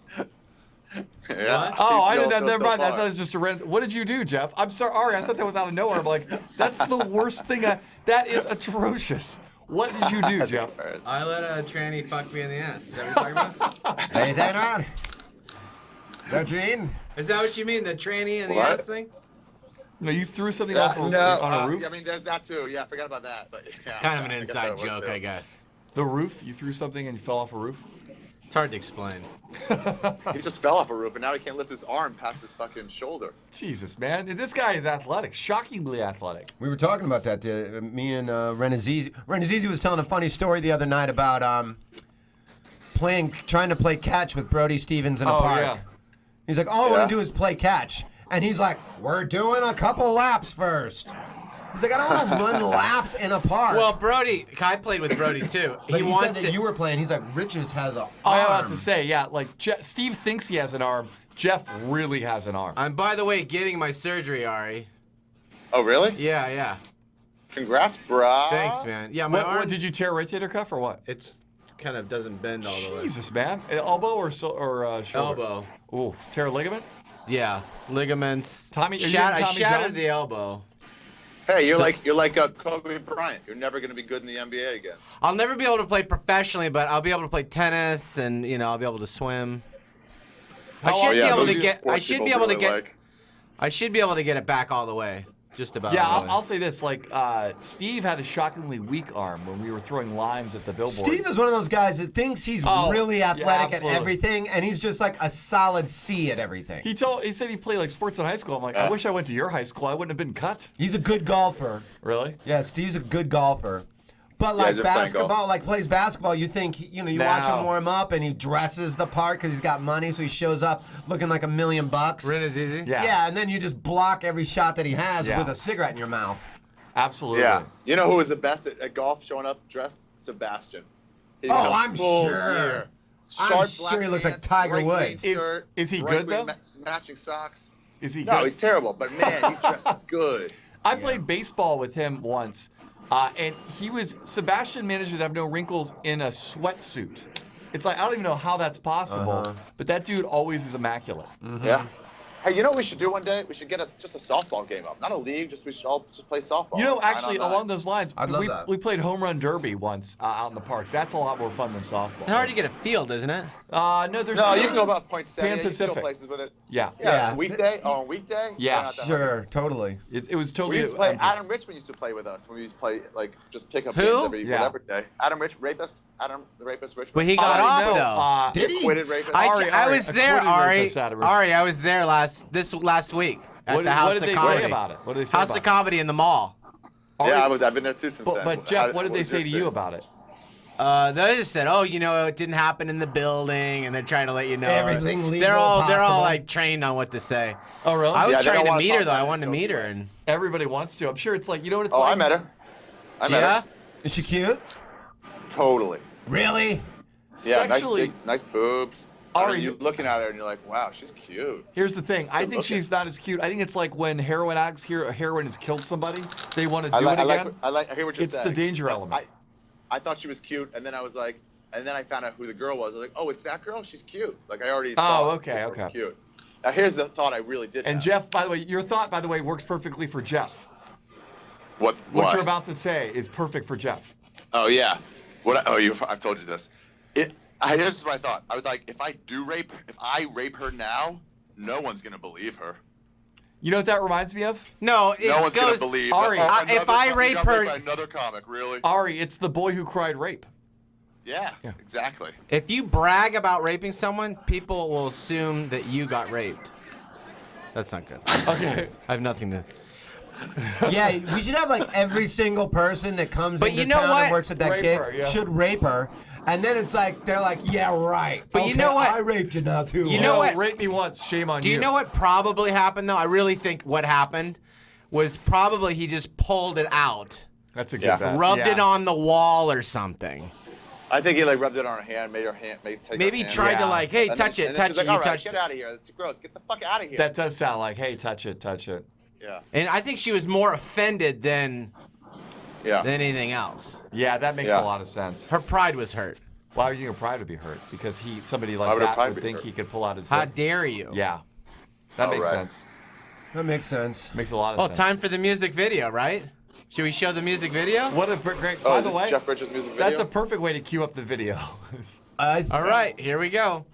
Yeah. What? Oh, I didn't know. Never mind. I thought it was just a random. What did you do, Jeff? I'm sorry, Ari. I thought that was out of nowhere. I'm like, that's the worst thing. That is atrocious. What did you do, Jeff? I let a tranny fuck me in the ass. Is that what you're talking about? Hey, you talking about? Don't you mean? Is that what you mean, the tranny in the ass thing? No, you threw something off on a roof? I mean, there's that too. Yeah, I forgot about that. But it's kind of an inside joke, I guess. The roof? You threw something and you fell off a roof? It's hard to explain. He just fell off a roof, and now he can't lift his arm past his fucking shoulder. Jesus, man. This guy is athletic, shockingly athletic. We were talking about that, me and Renazizi. Renazizi was telling a funny story the other night about trying to play catch with Brody Stevens in a park. Yeah. He's like, all I want to do is play catch. And he's like, we're doing a couple laps first. He's like, I don't want to run laps in a park. Well, Brody, I played with Brody too. But he said that you were playing. He's like, Richards has an arm. I was about to say, yeah, like Steve thinks he has an arm. Jeff really has an arm. I'm, by the way, getting my surgery, Ari. Oh, really? Yeah. Congrats, brah. Thanks, man. Yeah, my arm. What, did you tear a rotator cuff or what? It's kind of doesn't bend all the way. Jesus, man. Elbow or shoulder? Elbow. Ooh, tear a ligament? Yeah, ligaments. Tommy, I shattered the elbow. Hey, you're like Kobe Bryant. You're never gonna be good in the NBA again. I'll never be able to play professionally, but I'll be able to play tennis, and I'll be able to swim. I should be able to get. I should be able to get. I should be able to get it back all the way. Just about. Yeah, I'll say this: like Steve had a shockingly weak arm when we were throwing limes at the billboard. Steve is one of those guys that thinks he's really athletic at everything, and he's just like a solid C at everything. He said he played like sports in high school. I'm like, I wish I went to your high school. I wouldn't have been cut. He's a good golfer. Really? Yeah, Steve's a good golfer. But like basketball, like plays basketball, you think you watch him warm up and he dresses the part because he's got money, so he shows up looking like $1 million. Rent is easy. Yeah, and then you just block every shot that he has with a cigarette in your mouth. Absolutely. Yeah. You know who was the best at golf showing up dressed? Sebastian. I'm sure. I'm sure he looks like Tiger Woods. Is he good though? Matching socks. Is he good? No, he's terrible, but man, he dresses good. I played baseball with him once. And Sebastian manages to have no wrinkles in a sweatsuit. It's like, I don't even know how that's possible, but that dude always is immaculate. Mm-hmm. Yeah. Hey, you know what we should do one day? We should get just a softball game up. Not a league, we should all just play softball. You know, actually, along those lines, I'd love that. We played home run derby once out in the park. That's a lot more fun than softball. It's hard to get a field, isn't it? No, you can go about Pan Pan Pacific. Pacific. You can go places with it. Yeah. Weekday? On weekday? Yeah. Sure, totally. It was totally. We used to play. Adam Richmond used to play with us when we used to play just pick up Who? games every whatever day. Adam rapist Richmond. But he got off though. Did he? Acquitted rapist. I was there, Ari. Ari, I was there last week at the House what did of they Comedy. say about it? What did they say House about of Comedy in the mall. Yeah, I've been there too since then. But Jeff, what did they say to you about it? They just said, it didn't happen in the building, and they're trying to let you know. Everything legal They're all possible. like trained on what to say. Oh, really? I was they trying don't to meet wanna her though. talk I about wanted it. to meet her, and Everybody wants to. I'm sure it's like, you know what it's Oh, like? I met her. I met her. Is she cute? Totally. Really? Yeah, Sexually, nice boobs. You're looking at her and you're like, wow, she's cute. here's the thing. I think she's not as cute. I think it's like when heroin addicts hear heroin has killed somebody, they want to do it again. I hear what you're It's saying. the danger element. I thought she was cute, and then I was like, and then I found out who the girl was. I was like, oh, it's that girl? She's cute. Like, I already thought she was cute. Now, here's the thought I really did And have. Jeff, by the way, your thought, by the way, works perfectly for Jeff. What What you're about to say is perfect for Jeff. Oh, yeah. I've told you this. Here's my thought. I was like, if I rape her now, no one's going to believe her. You know what that reminds me of? no, it No one's going goes. to believe Ari, if I rape her, by another comic, really? Ari, it's the boy who cried rape. Yeah, exactly. if you brag about raping someone, people will assume that you got raped. That's not good. Okay. I have nothing to. Yeah, we should have like every single person that comes But into you know town what? and works at that Rape gig her, yeah. should rape her. And then it's like, they're like, yeah, right. But you know what? I raped you now, too. You know what? Rape me once, shame on you. Do you know what probably happened though? I really think what happened was probably he just pulled it out, That's a good bet. rubbed it on the wall or something. I think he rubbed it on her hand, made take Maybe her he hand. tried to hey, And touch then, it, and then touch she's it. like, You all right, touched get it. out of here. It's gross. Get the fuck out of here. That does sound like, hey, touch it. Yeah. And I think she was more offended than Yeah. anything else. Yeah, that makes a lot of sense. Her pride was hurt. Why would you think her pride would be hurt? Because somebody Why like would her that pride would be think hurt? he could pull out his How hip. dare you? Yeah. That makes sense. That makes sense. Makes a lot of Well, sense. time for the music video, right? Should we show the music video? What a great. Oh, By is the this way, Jeff Bridges' music video? that's a perfect way to cue up the video. All right, here we go.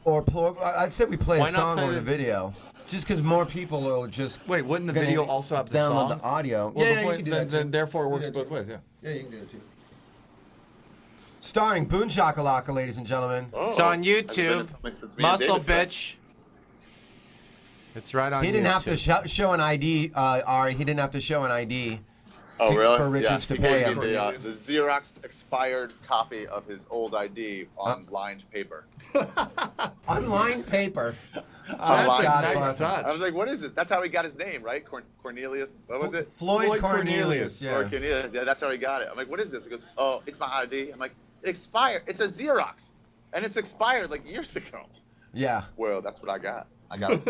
I'd say we play Why a not song play over the- the video. Just because more people will just. Wait, wouldn't the gonna video also have the download song? the audio? Well, yeah, you can do that then too. therefore it You works can do both that ways. Yeah. Yeah, you can do it too. Starring Boon Shakalaka, ladies and gentlemen. Oh, It's on hasn't been in YouTube. something since me and Muscle David started. bitch. It's right on YouTube. He didn't have to show an ID, Ari. He didn't have to show an ID. Oh, really? For Richards yeah, to pay he him. gave me the Xerox expired copy of his old ID on lined paper. On lined paper. That's God a nice bless him. touch. I was like, what is this? That's how he got his name, right? Cornelius. What was it? Floyd Cornelius. Yeah. Floyd Cornelius. Yeah, that's how he got it. I'm like, what is this? He goes, oh, it's my ID. I'm like, it expired. It's a Xerox, and it's expired like years ago. Yeah. Well, that's what I got. I got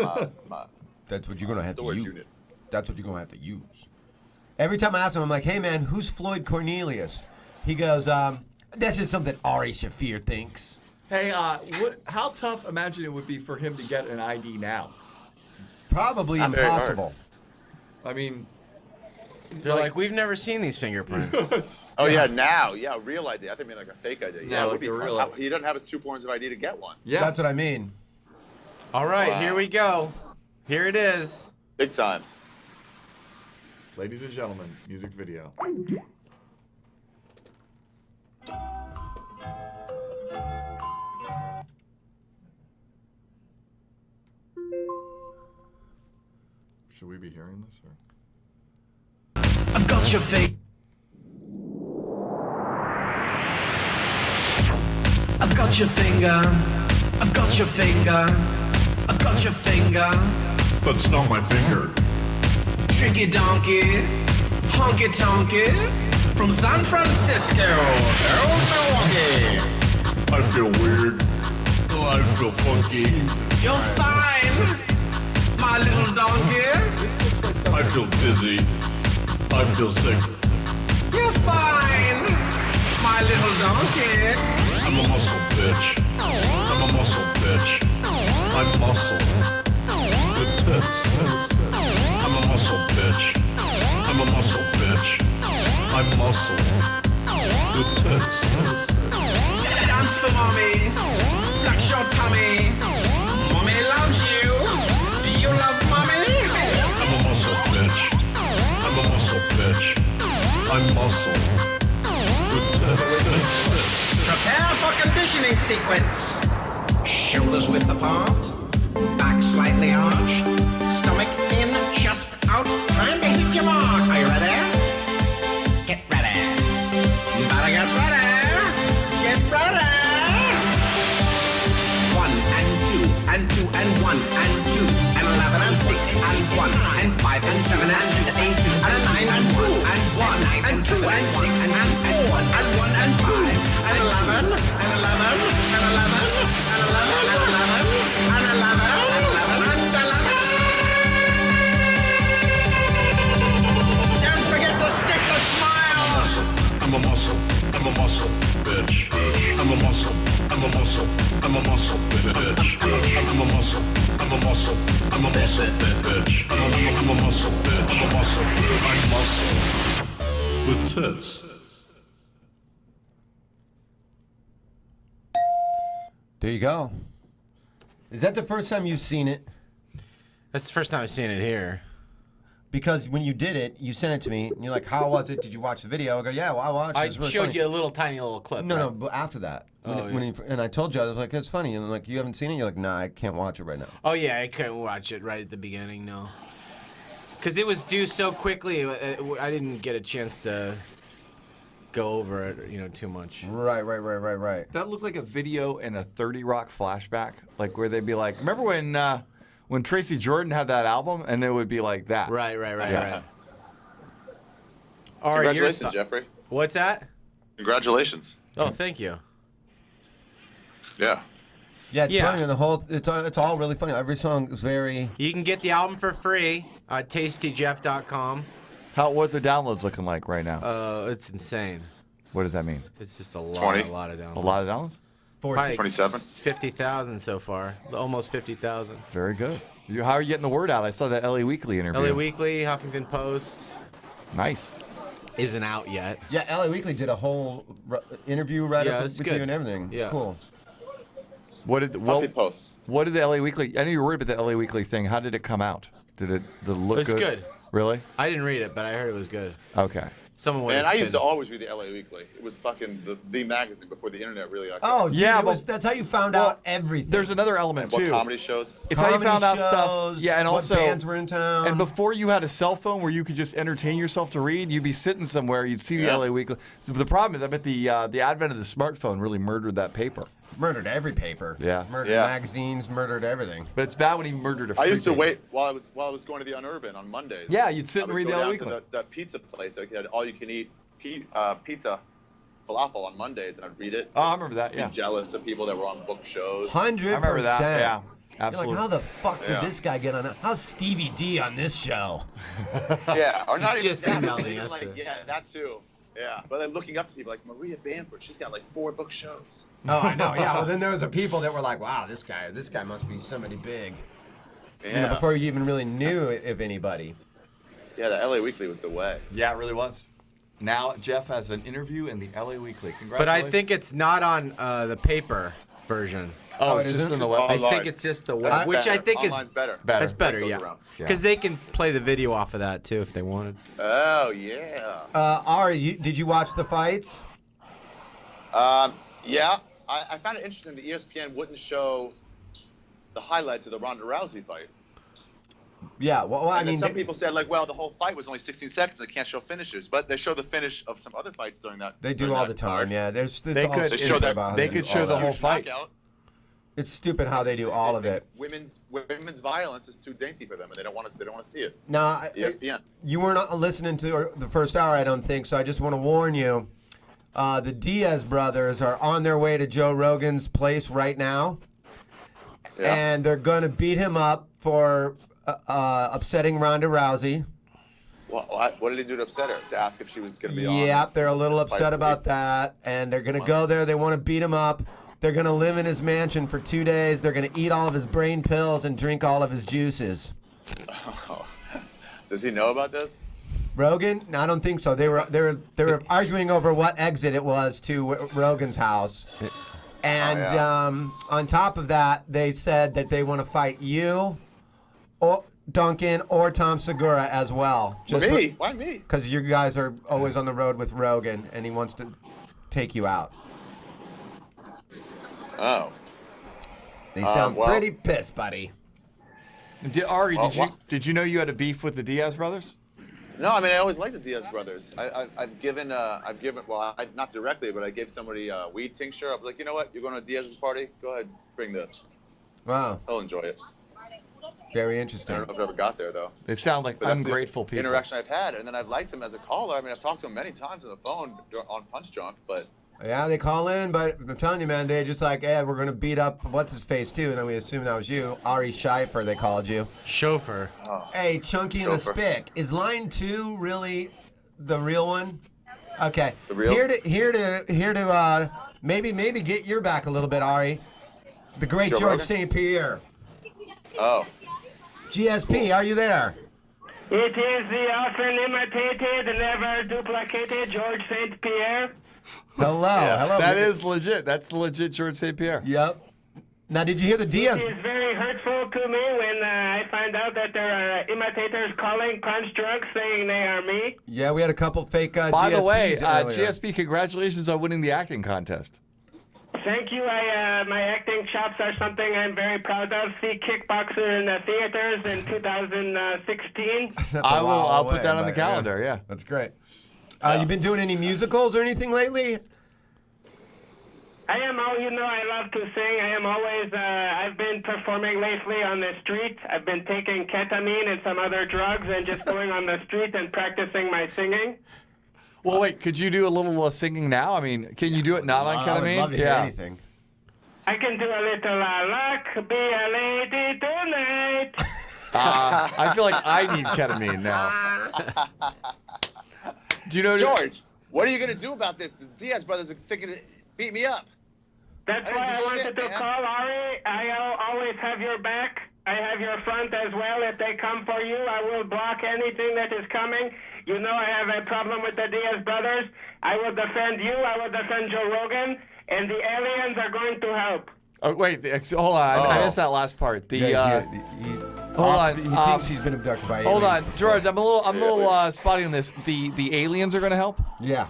my That's what you're gonna have to storage use. unit. That's what you're gonna have to use. Every time I ask him, I'm like, "Hey man, who's Floyd Cornelius?" He goes, "That's just something Ari Shaffir thinks." Hey, how tough imagine it would be for him to get an ID now? Probably Not very hard. impossible. I mean, They're like, we've never seen these fingerprints. Oh yeah, now, yeah, real ID. I think like a fake ID. Yeah, it like would be a real hard. ID. He doesn't have his 2 forms of ID to get one. yeah. That's what I mean. All right, Wow. here we go. Here it is. Big time. Ladies and gentlemen, music video. Should we be hearing this? Or? I've got your fake. I've got your finger. I've got your finger. I've got your finger. That's not my finger. Tricky donkey. Honky tonky. From San Francisco to old Milwaukee. I feel weird. Oh, I feel funky. You're fine, my little donkey. I feel dizzy. I feel sick. You're fine, my little donkey. I'm a muscle bitch. I'm a muscle bitch. I'm muscle. With tits. I'm a muscle bitch. I'm a muscle bitch. I'm muscle. With tits. Dance for mommy. Flex your tummy. Mommy loves you. Do you love mommy? I'm a muscle bitch. I'm a muscle bitch. I'm muscle. With tits. Prepare for conditioning sequence. Shoulders width apart. Back slightly arched. Stomach in, chest out. Time to hit your mark. Are you ready? Get ready. You better get ready. Get ready. 1 and 2 and 2 and 1 and 2 and 11 and 6 and 1 and 5 and 7 and 8 and 9 and 2 and 1 and 2 and 6 and 4 and 1 and 5 and 11 and 11 and 11 and 11 and 11 and 11 and 11 and 11. Don't forget to stick the smile. I'm a muscle. I'm a muscle bitch. I'm a muscle. I'm a muscle. I'm a muscle bitch. I'm a muscle. I'm a muscle. I'm a muscle bitch. I'm a muscle bitch. I'm a muscle. I'm muscle. With tits. There you go. Is that the first time you've seen it? That's the first time I've seen it here. Because when you did it, you sent it to me, and you're like, "How was it? Did you watch the video?" I go, "Yeah, well, I watched it. I It's really showed funny." you a little tiny little clip. No, right? no, but after that. Oh, And I told you, I was like, "It's funny," and I'm like, "You haven't seen it?" You're like, "Nah, I can't watch it right now." Oh yeah, I couldn't watch it right at the beginning, no. Because it was due so quickly, I didn't get a chance to go over it, too much. Right. That looked like a video in a 30 Rock flashback, like where they'd be like, remember when Tracy Jordan had that album, and it would be like that. Right. Yeah. All right, Congratulations, Jeffrey. What's that? Congratulations. Oh, thank you. Yeah. Yeah, it's funny. And it's all really funny. Every song is very. You can get the album for free at tastyjeff.com. What are the downloads looking like right now? It's insane. What does that mean? It's just a lot of downloads. A lot of downloads? 27? 50,000 so far. Almost 50,000. Very good. How are you getting the word out? I saw that LA Weekly interview. LA Weekly, Huffington Post. Nice. Isn't out yet. Yeah, LA Weekly did a whole interview write-up with you and everything. Yeah. It's cool. What did the LA Weekly? I know you were worried about the LA Weekly thing. How did it come out? Did it look good? It's good. Really? I didn't read it, but I heard it was good. Okay. Someone would And have I used to been- always read the LA Weekly. It was fucking the magazine before the internet really got Oh, going. dude, Yeah, that's how you found out everything. There's another element And what too. comedy shows. It's how you found out stuff. shows, Yeah, and what also bands were in town. And before you had a cell phone where you could just entertain yourself to read, you'd be sitting somewhere, you'd see the Yeah. LA Weekly. So the problem is, I bet the advent of the smartphone really murdered that paper. Murdered every paper. Yeah. Murdered Yeah. magazines, murdered everything. But it's bad when he murdered a I free used to paper. wait while I was going to the Unurban on Mondays. Yeah, you'd sit I and would read go the LA down Weekly. to that pizza place that had all you can eat pizza falafel on Mondays, and I'd read it. Oh, I remember that, yeah. Be jealous of people that were on book shows. 100%. I remember that, yeah. You're Absolutely. like, how the fuck did Yeah. this guy get on it? How's Stevie D on this show? Yeah, or not even Just that. emailed me Even yesterday. yeah, that too. Yeah, but then looking up to people like Maria Bamford, she's got like 4 book shows. Oh, I know. Yeah. Well, then there was the people that were like, "Wow, this guy must be somebody big." Yeah, You know, before you even really knew of anybody. yeah, the LA Weekly was the way. Yeah, it really was. Now Jeff has an interview in the LA Weekly. Congratulations. But I think it's not on the paper version. Oh, it it's just isn't? in the web. I Online. think it's just the That's web, which I better. think is Online's better. Better. That's better, That goes yeah. around. Because they can play the video off of that too if they wanted. Oh yeah. Ari, did you watch the fights? Yeah, I found it interesting that ESPN wouldn't show the highlights of the Ronda Rousey fight. Yeah. Well, I And then mean, some people said like, well, the whole fight was only 16 seconds. They can't show finishes, but they show the finish of some other fights during that. they do during all that the time. card. Yeah. There's They all could- stupid They show that- about how they do could all show the that. whole Huge fight. knockout. It's stupid how they do all of it. Women's violence is too dainty for them, and they don't want to see it. No, ESPN. you were not listening to the first hour, I don't think. So I just want to warn you. The Diaz brothers are on their way to Joe Rogan's place right now, Yeah. and they're going to beat him up for upsetting Ronda Rousey. What did he do to upset her? To ask if she was going to be on? Yep, they're a little upset Fight about week? that, and they're going to go there. They want to beat him up. They're going to live in his mansion for 2 days. They're going to eat all of his brain pills and drink all of his juices. Does he know about this? Rogan? No, I don't think so. They were arguing over what exit it was to Rogan's house. And on top of that, they said that they want to fight you, or Duncan, or Tom Segura as well. Me? Why me? Because you guys are always on the road with Rogan, and he wants to take you out. Oh. They sound well- pretty pissed, buddy. Ari, Well, did you know you had a beef with the Diaz brothers? No, I mean I always liked the Diaz brothers. I've given well, not directly, but I gave somebody a weed tincture. I was like, you know what? You're going to Diaz's party? Go ahead, bring this. Wow. He'll enjoy it. Very I interesting. don't know if I ever got there though. They sound like But that's the ungrateful people. Interaction I've had, and then I've liked him as a caller. I mean, I've talked to him many times on the phone on Punch Drunk, but Yeah, they call in, but I'm telling you, man, they just like, hey, we're going to beat up what's-his-face, too, and then we assume that was you. Ari Shaffir, they called you. Chauffeur. Hey, Chunky and the Chauffeur. Spick. Is line 2 really the real one? Okay. The real? Here to maybe get your back a little bit, Ari. The great Joe George Rogan? St. Pierre. oh, GSP, are you there? It is the often imitated, never duplicated George St. Pierre. Hello. Hello. That is legit. That's the legit George St. Pierre. Yep. Now, did you hear the Diaz? It is very hurtful to me when I find out that there are imitators calling Punch Drunk saying they are me. Yeah, we had a couple fake GSPs By the way, earlier. GSP, congratulations on winning the acting contest. Thank you. My acting chops are something I'm very proud of. See Kickboxer in the theaters in 2016. That's a I'll while put away, that on the but, calendar, yeah. That's great. You been doing any musicals or anything lately? I love to sing. I am always, I've been performing lately on the street. I've been taking ketamine and some other drugs and just going on the street and practicing my singing. Well, wait, could you do a little singing now? I mean, can you do it not on I would ketamine? love to hear anything. I can do a little luck, be a lady tonight. I feel like I need ketamine now. Do you know George, what are you going to do about this? The Diaz brothers are thinking to beat me up. That's I why didn't I do wanted shit, to man. call Ari. I always have your back. I have your front as well. If they come for you, I will block anything that is coming. You know I have a problem with the Diaz brothers. I will defend you. I will defend Joe Rogan. And the aliens are going to help. Oh, wait, hold on. I missed that last part. The Hold on. He thinks he's been abducted by aliens. Hold on, before. George. I'm a little spotty on this. The aliens are going to help. Yeah.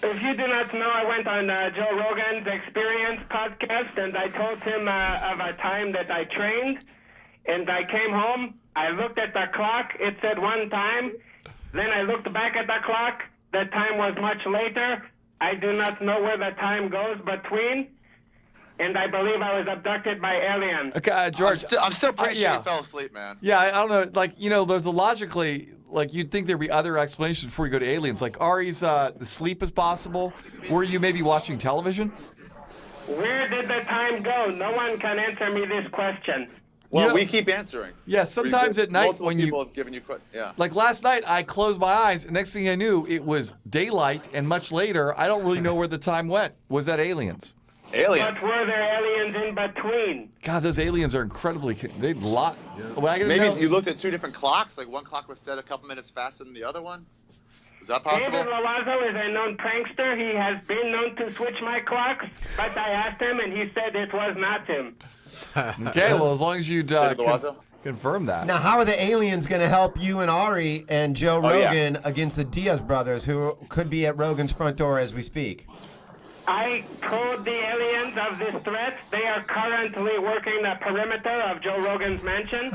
If you do not know, I went on Joe Rogan's Experience podcast, and I told him of a time that I trained, and I came home. I looked at the clock. It said one time. Then I looked back at the clock. The time was much later. I do not know where the time goes between, and I believe I was abducted by aliens. Okay, George. I'm still pretty sure yeah. you fell asleep, man. Yeah, I don't know. Like, there's a logically, like, you'd think there'd be other explanations before you go to aliens. Like, Ari's, the sleep is possible. Were you maybe watching television? Where did the time go? No one can answer me this question. Well, we keep answering. Yeah, sometimes at night when people have given you, yeah. Like last night, I closed my eyes, and next thing I knew, it was daylight, and much later, I don't really know where the time went. Was that aliens? Aliens. But were there aliens in between? God, those aliens are incredibly. They lot. Well, Maybe you looked at two different clocks. Like one clock was set a couple minutes faster than the other one. Is that possible? David Lovazo is a known prankster. He has been known to switch my clocks, but I asked him, and he said it was not him. Okay, well, as long as you'd confirm that. Now, how are the aliens going to help you and Ari and Joe Rogan against the Diaz brothers, who could be at Rogan's front door as we speak? I told the aliens of this threat. They are currently working the perimeter of Joe Rogan's mansion.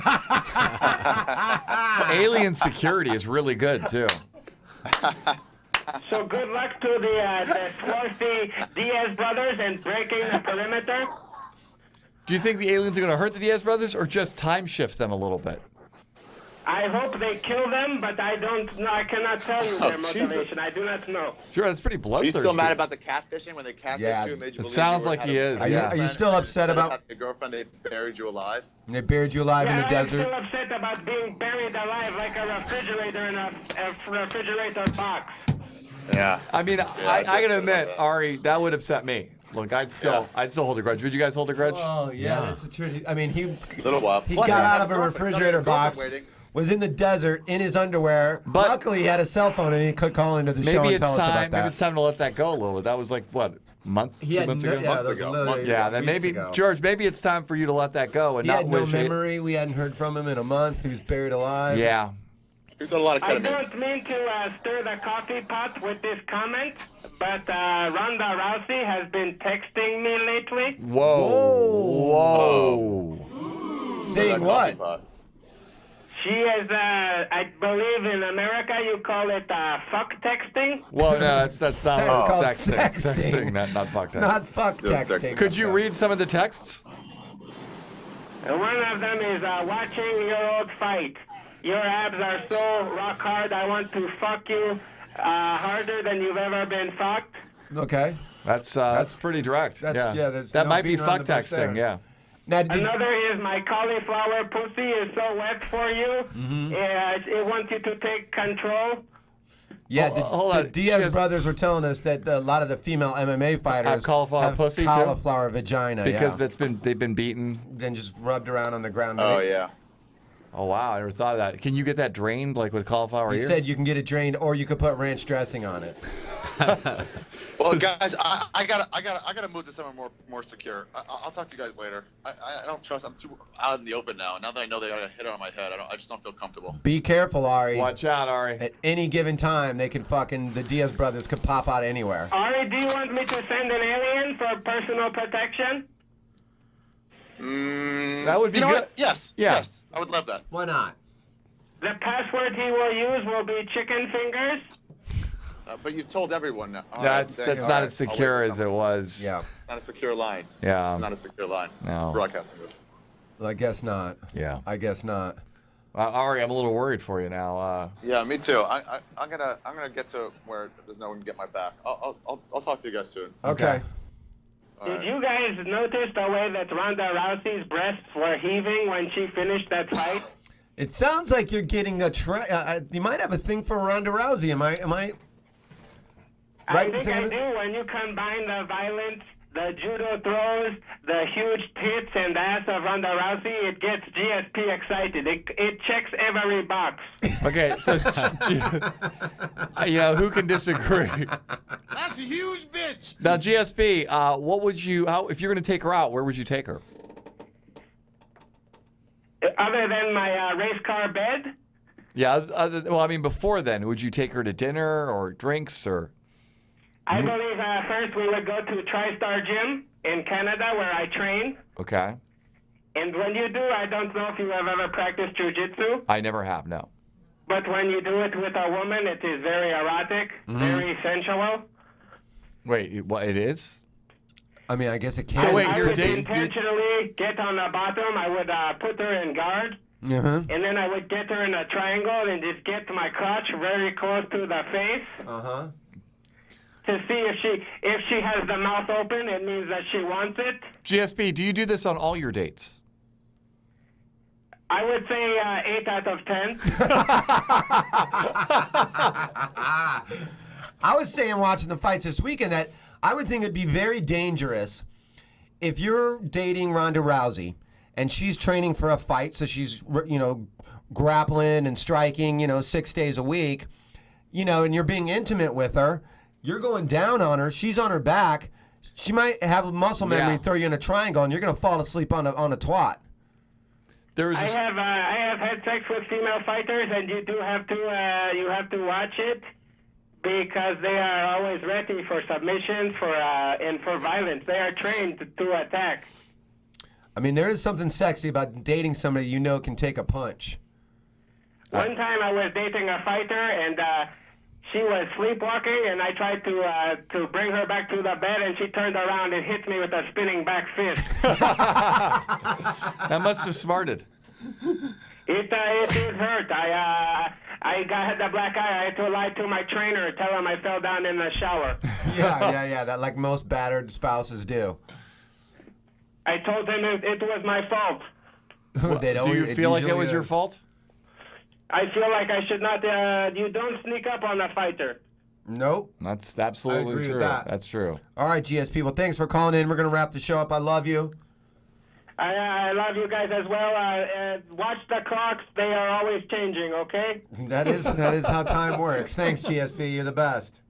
Alien security is really good, too. So good luck to the swarthy Diaz brothers in breaking the perimeter. Do you think the aliens are going to hurt the Diaz brothers or just time shift them a little bit? I hope they kill them, but I don't know. I cannot tell you their motivation. Jesus. I do not know. Sure, that's pretty bloodthirsty. Are you still mad about the catfishing when they catfished you and made you it believe sounds you like had he a is. Are you still upset about your girlfriend? They buried you alive. They buried you alive in the I'm desert? still upset about being buried alive like a refrigerator in a refrigerator box. Yeah. I mean, I gotta admit, Ari, that would upset me. Look, I'd still hold a grudge. Would you guys hold a grudge? Oh, yeah, that's a tricky. I mean, he little while. He got out of a refrigerator box, was in the desert in his underwear. But luckily, he had a cell phone and he could call into the show and tell us about that. Maybe it's time to let that go a little bit. That was like, what, two months ago? Yeah, then maybe, George, maybe it's time for you to let that go and he not had no wish memory. We hadn't heard from him in a month. He was buried alive. Yeah. He's done a lot of I ketamine. don't mean to stir the coffee pot with this comment, but Ronda Rousey has been texting me lately. Whoa. Saying what? She is, I believe in America you call it fuck texting. Well, no, that's not Sex. sexting, not fuck texting. Not fuck texting. Could you read some of the texts? One of them is watching your old fight. Your abs are so rock hard, I want to fuck you harder than you've ever been fucked. Okay. That's pretty direct. There's that no might be beating around fuck the bush there. texting, yeah. Now, Another is my cauliflower pussy is so wet for you. Mm-hmm. It wants you to take control. Yeah, hold the on. Diaz brothers were telling us that a lot of the female MMA fighters Have cauliflower pussy, too? cauliflower vagina, Because they've been beaten. then just rubbed around on the ground. Oh yeah. Oh wow, I never thought of that. Can you get that drained like with cauliflower He ear? said you can get it drained, or you could put ranch dressing on it. Well, guys, I gotta move to somewhere more secure. I'll talk to you guys later. I don't trust. I'm too out in the open now. Now that I know they got a hit on my head, I just don't feel comfortable. Be careful, Ari. Watch out, Ari. At any given time, the Diaz brothers could pop out anywhere. Ari, do you want me to send an alien for personal protection? That would be you know good. What? Yes. Yeah. Yes. I would love that. Why not? The password he will use will be chicken fingers. But you've told everyone now. That's not as secure as it was. Yeah. Not a secure line. Yeah. It's not a secure line. No. Broadcasting this. Well, I guess not. Yeah. I guess not. Ari, I'm a little worried for you now. Yeah, me too. I'm gonna get to where there's no one to get my back. I'll talk to you guys soon. Okay. Did you guys notice the way that Ronda Rousey's breasts were heaving when she finished that fight? It sounds like you're getting you might have a thing for Ronda Rousey. Am I right? I think I do. When you combine the violence, the judo throws, the huge tits and ass of Ronda Rousey, it gets GSP excited. It checks every box. Okay, so who can disagree? That's a huge bitch. Now, GSP, what would you? If you're going to take her out, where would you take her? Other than my race car bed? Yeah. Well, I mean, before then, would you take her to dinner or drinks or? I believe first we would go to TriStar Gym in Canada where I train. Okay. And when you do, I don't know if you have ever practiced jiu-jitsu, I never have. No. but when you do it with a woman, it is very erotic, very sensual. Wait, what? It is? I mean, I guess it can. So wait, I you're would dating? intentionally get on the bottom. I would put her in guard, Uh-huh. and then I would get her in a triangle and just get my crotch very close to the face. Uh-huh. To see if she has the mouth open, it means that she wants it. GSP, do you do this on all your dates? I would say 8 out of 10. I was saying watching the fights this weekend that I would think it'd be very dangerous if you're dating Ronda Rousey and she's training for a fight, so she's, grappling and striking, 6 days a week, and you're being intimate with her. You're going down on her. She's on her back. She might have a muscle memory, throw you in a triangle, and you're going to fall asleep on a twat. I have had sex with female fighters, and you do have to watch it because they are always ready for submissions and for violence. They are trained to attack. I mean, there is something sexy about dating somebody can take a punch. One time I was dating a fighter, and she was sleepwalking, and I tried to bring her back to the bed, and she turned around and hit me with a spinning back fist. That must have smarted. It did hurt. I had the black eye. I had to lie to my trainer, tell him I fell down in the shower. Yeah. That like most battered spouses do. I told him it was my fault. Do you feel like it was your fault? I feel like I should not. You don't sneak up on a fighter. Nope. That's absolutely I agree true. with that. That's true. All right, GSP. Well, thanks for calling in. We're going to wrap the show up. I love you. I love you guys as well. Watch the clocks. They are always changing, okay? That is how time works. Thanks, GSP. You're the best.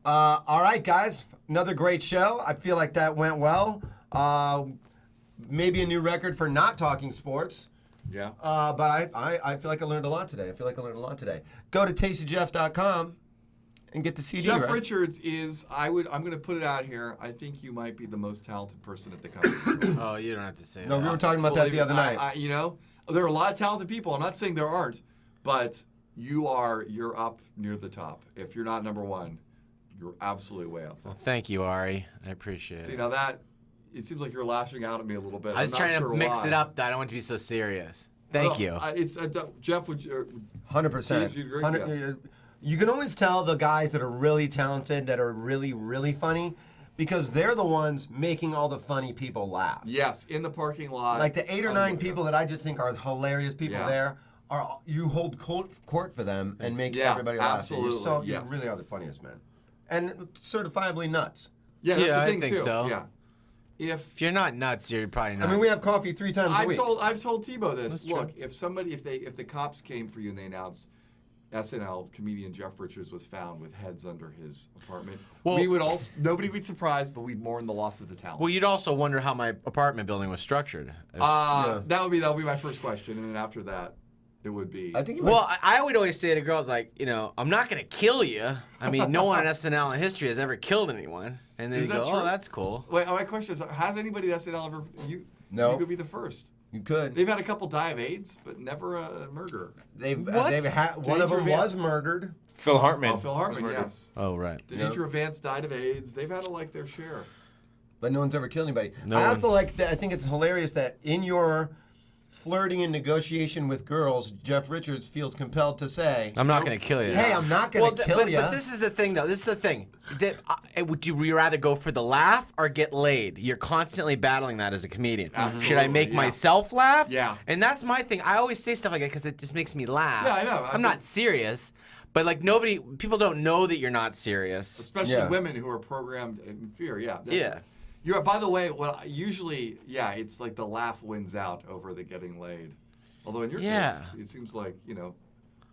All right, guys. Another great show. I feel like that went well. Maybe a new record for not talking sports. Yeah. But I feel like I learned a lot today. Go to tastyjeff.com and get the CD. Jeff Richards is, I'm going to put it out here, I think you might be the most talented person at the company. Oh, you don't have to say that. No, we were talking about that the other night. There are a lot of talented people. I'm not saying there aren't, but you're up near the top. If you're not number one, you're absolutely way up. Well, thank you, Ari. I appreciate it. See, now it seems like you're lashing out at me a little bit. I was trying to mix it up. I don't want to be so serious. Thank you. Jeff, would you? 100%. You can always tell the guys that are really talented, that are really, really funny, because they're the ones making all the funny people laugh. Yes, in the parking lot. Like the 8 or 9 people that I just think are hilarious people there, you hold court for them and make everybody laugh. Absolutely. You really are the funniest, man. And certifiably nuts. Yeah, that's the thing I think too. so. Yeah. If you're not nuts, you're probably not. I mean, we have coffee 3 times a week. I've told Thibault this. That's Look, true. if the cops came for you and they announced SNL comedian Jeff Richards was found with heads under his apartment, nobody would be surprised, but we'd mourn the loss of the talent. Well, you'd also wonder how my apartment building was structured. That would be my first question, and then after that, it would be. I would always say to girls, like, I'm not going to kill you. I mean, no one in SNL in history has ever killed anyone. And then you go, true? Oh, that's cool. Wait, my question is, has anybody at SNL ever? No. You could be the first. You could. They've had a couple die of AIDS, but never a murder. They've had one of them was murdered. Phil Hartman. Oh, Phil Hartman, yes. Oh, right. Demetra Vance died of AIDS. They've had their share. But no one's ever killed anybody. No I one. also like that. I think it's hilarious that in your flirting and negotiation with girls, Jeff Richards feels compelled to say, I'm not going to kill you. Hey, I'm not going to kill you. But this is the thing, though. This is the thing. Would you rather go for the laugh or get laid? You're constantly battling that as a comedian. Absolutely, Should I make myself laugh? Yeah. And that's my thing. I always say stuff like that because it just makes me laugh. Yeah, I know. I'm not serious. But like people don't know that you're not serious. Especially women who are programmed in fear. Yeah. By the way, usually, it's like the laugh wins out over the getting laid. Although in your case, it seems like,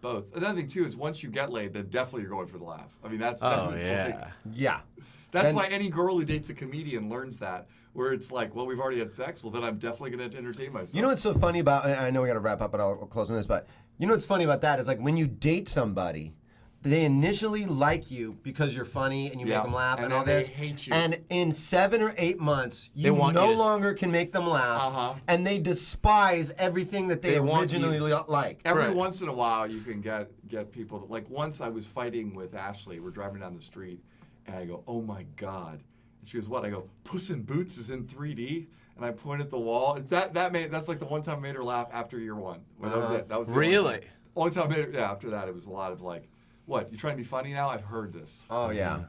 both. Another thing, too, is once you get laid, then definitely you're going for the laugh. I mean, that's yeah. That's And- why any girl who dates a comedian learns that, where it's like, well, we've already had sex. Well, then I'm definitely going to entertain myself. You know what's so funny about? I know we got to wrap up, but I'll close on this. But you know what's funny about that is like when you date somebody, they initially like you because you're funny and you make them laugh and all then this. they hate you. And in 7 or 8 months, They you want no you to- longer can make them laugh, and they despise everything that they want originally you- liked. Every once in a while, you can get people to, like once I was fighting with Ashley. We're driving down the street, and I go, "Oh my God!" And she goes, "What?" I go, "Puss in Boots is in 3D." And I point at the wall. That's like the one time I made her laugh after year one. Well, that was it. That was the Really? only time I made her. Yeah. After that, it was a lot of like, "What? You trying to be funny now? I've heard this." Oh yeah.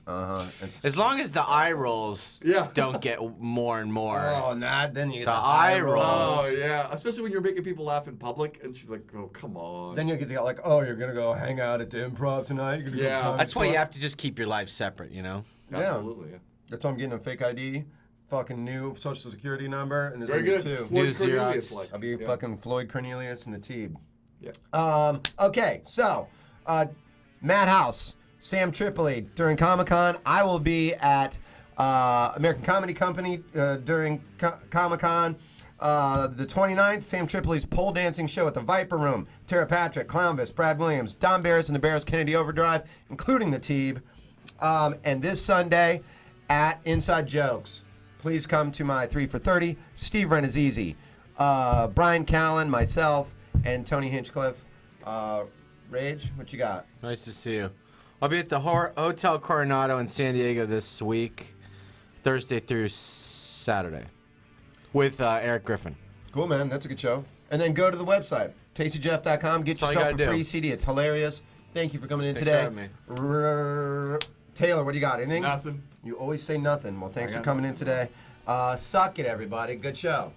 As long as the eye rolls don't get more and more. Oh, then you get the eye rolls. Oh yeah, especially when you're making people laugh in public, and she's like, "Oh come on." Then you get to like, oh, you're gonna go hang out at the Improv tonight. You're gonna go Comedy That's why you Store? have to just keep your life separate, you know? Absolutely. Yeah. That's why I'm getting a fake ID, fucking new social security number, and there's Very gonna be good. two. Floyd New Cornelius Xerox. like. I'll be Yeah. fucking Floyd Cornelius and the Teeb. Yeah. Okay, so Madhouse, Sam Tripoli during Comic-Con. I will be at American Comedy Company during Comic-Con. The 29th, Sam Tripoli's pole dancing show at the Viper Room. Tara Patrick, Clownvis, Brad Williams, Don Barris and the Barris Kennedy Overdrive, including the Teeb. And this Sunday at Inside Jokes. Please come to my 3 for 30. Steve Renazizi, Brian Callen, myself, and Tony Hinchcliffe. Rage, what you got? Nice to see you. I'll be at the Hotel Coronado in San Diego this week, Thursday through Saturday, with Eric Griffin. Cool, man. That's a good show. And then go to the website, tastyjeff.com. Get That's all you yourself a gotta free do. CD. It's hilarious. Thank you for coming in Thanks today. for having me. Taylor, what do you got? Anything? Nothing. You always say nothing. Well, thanks I for got coming in today. Suck it, everybody. Good show.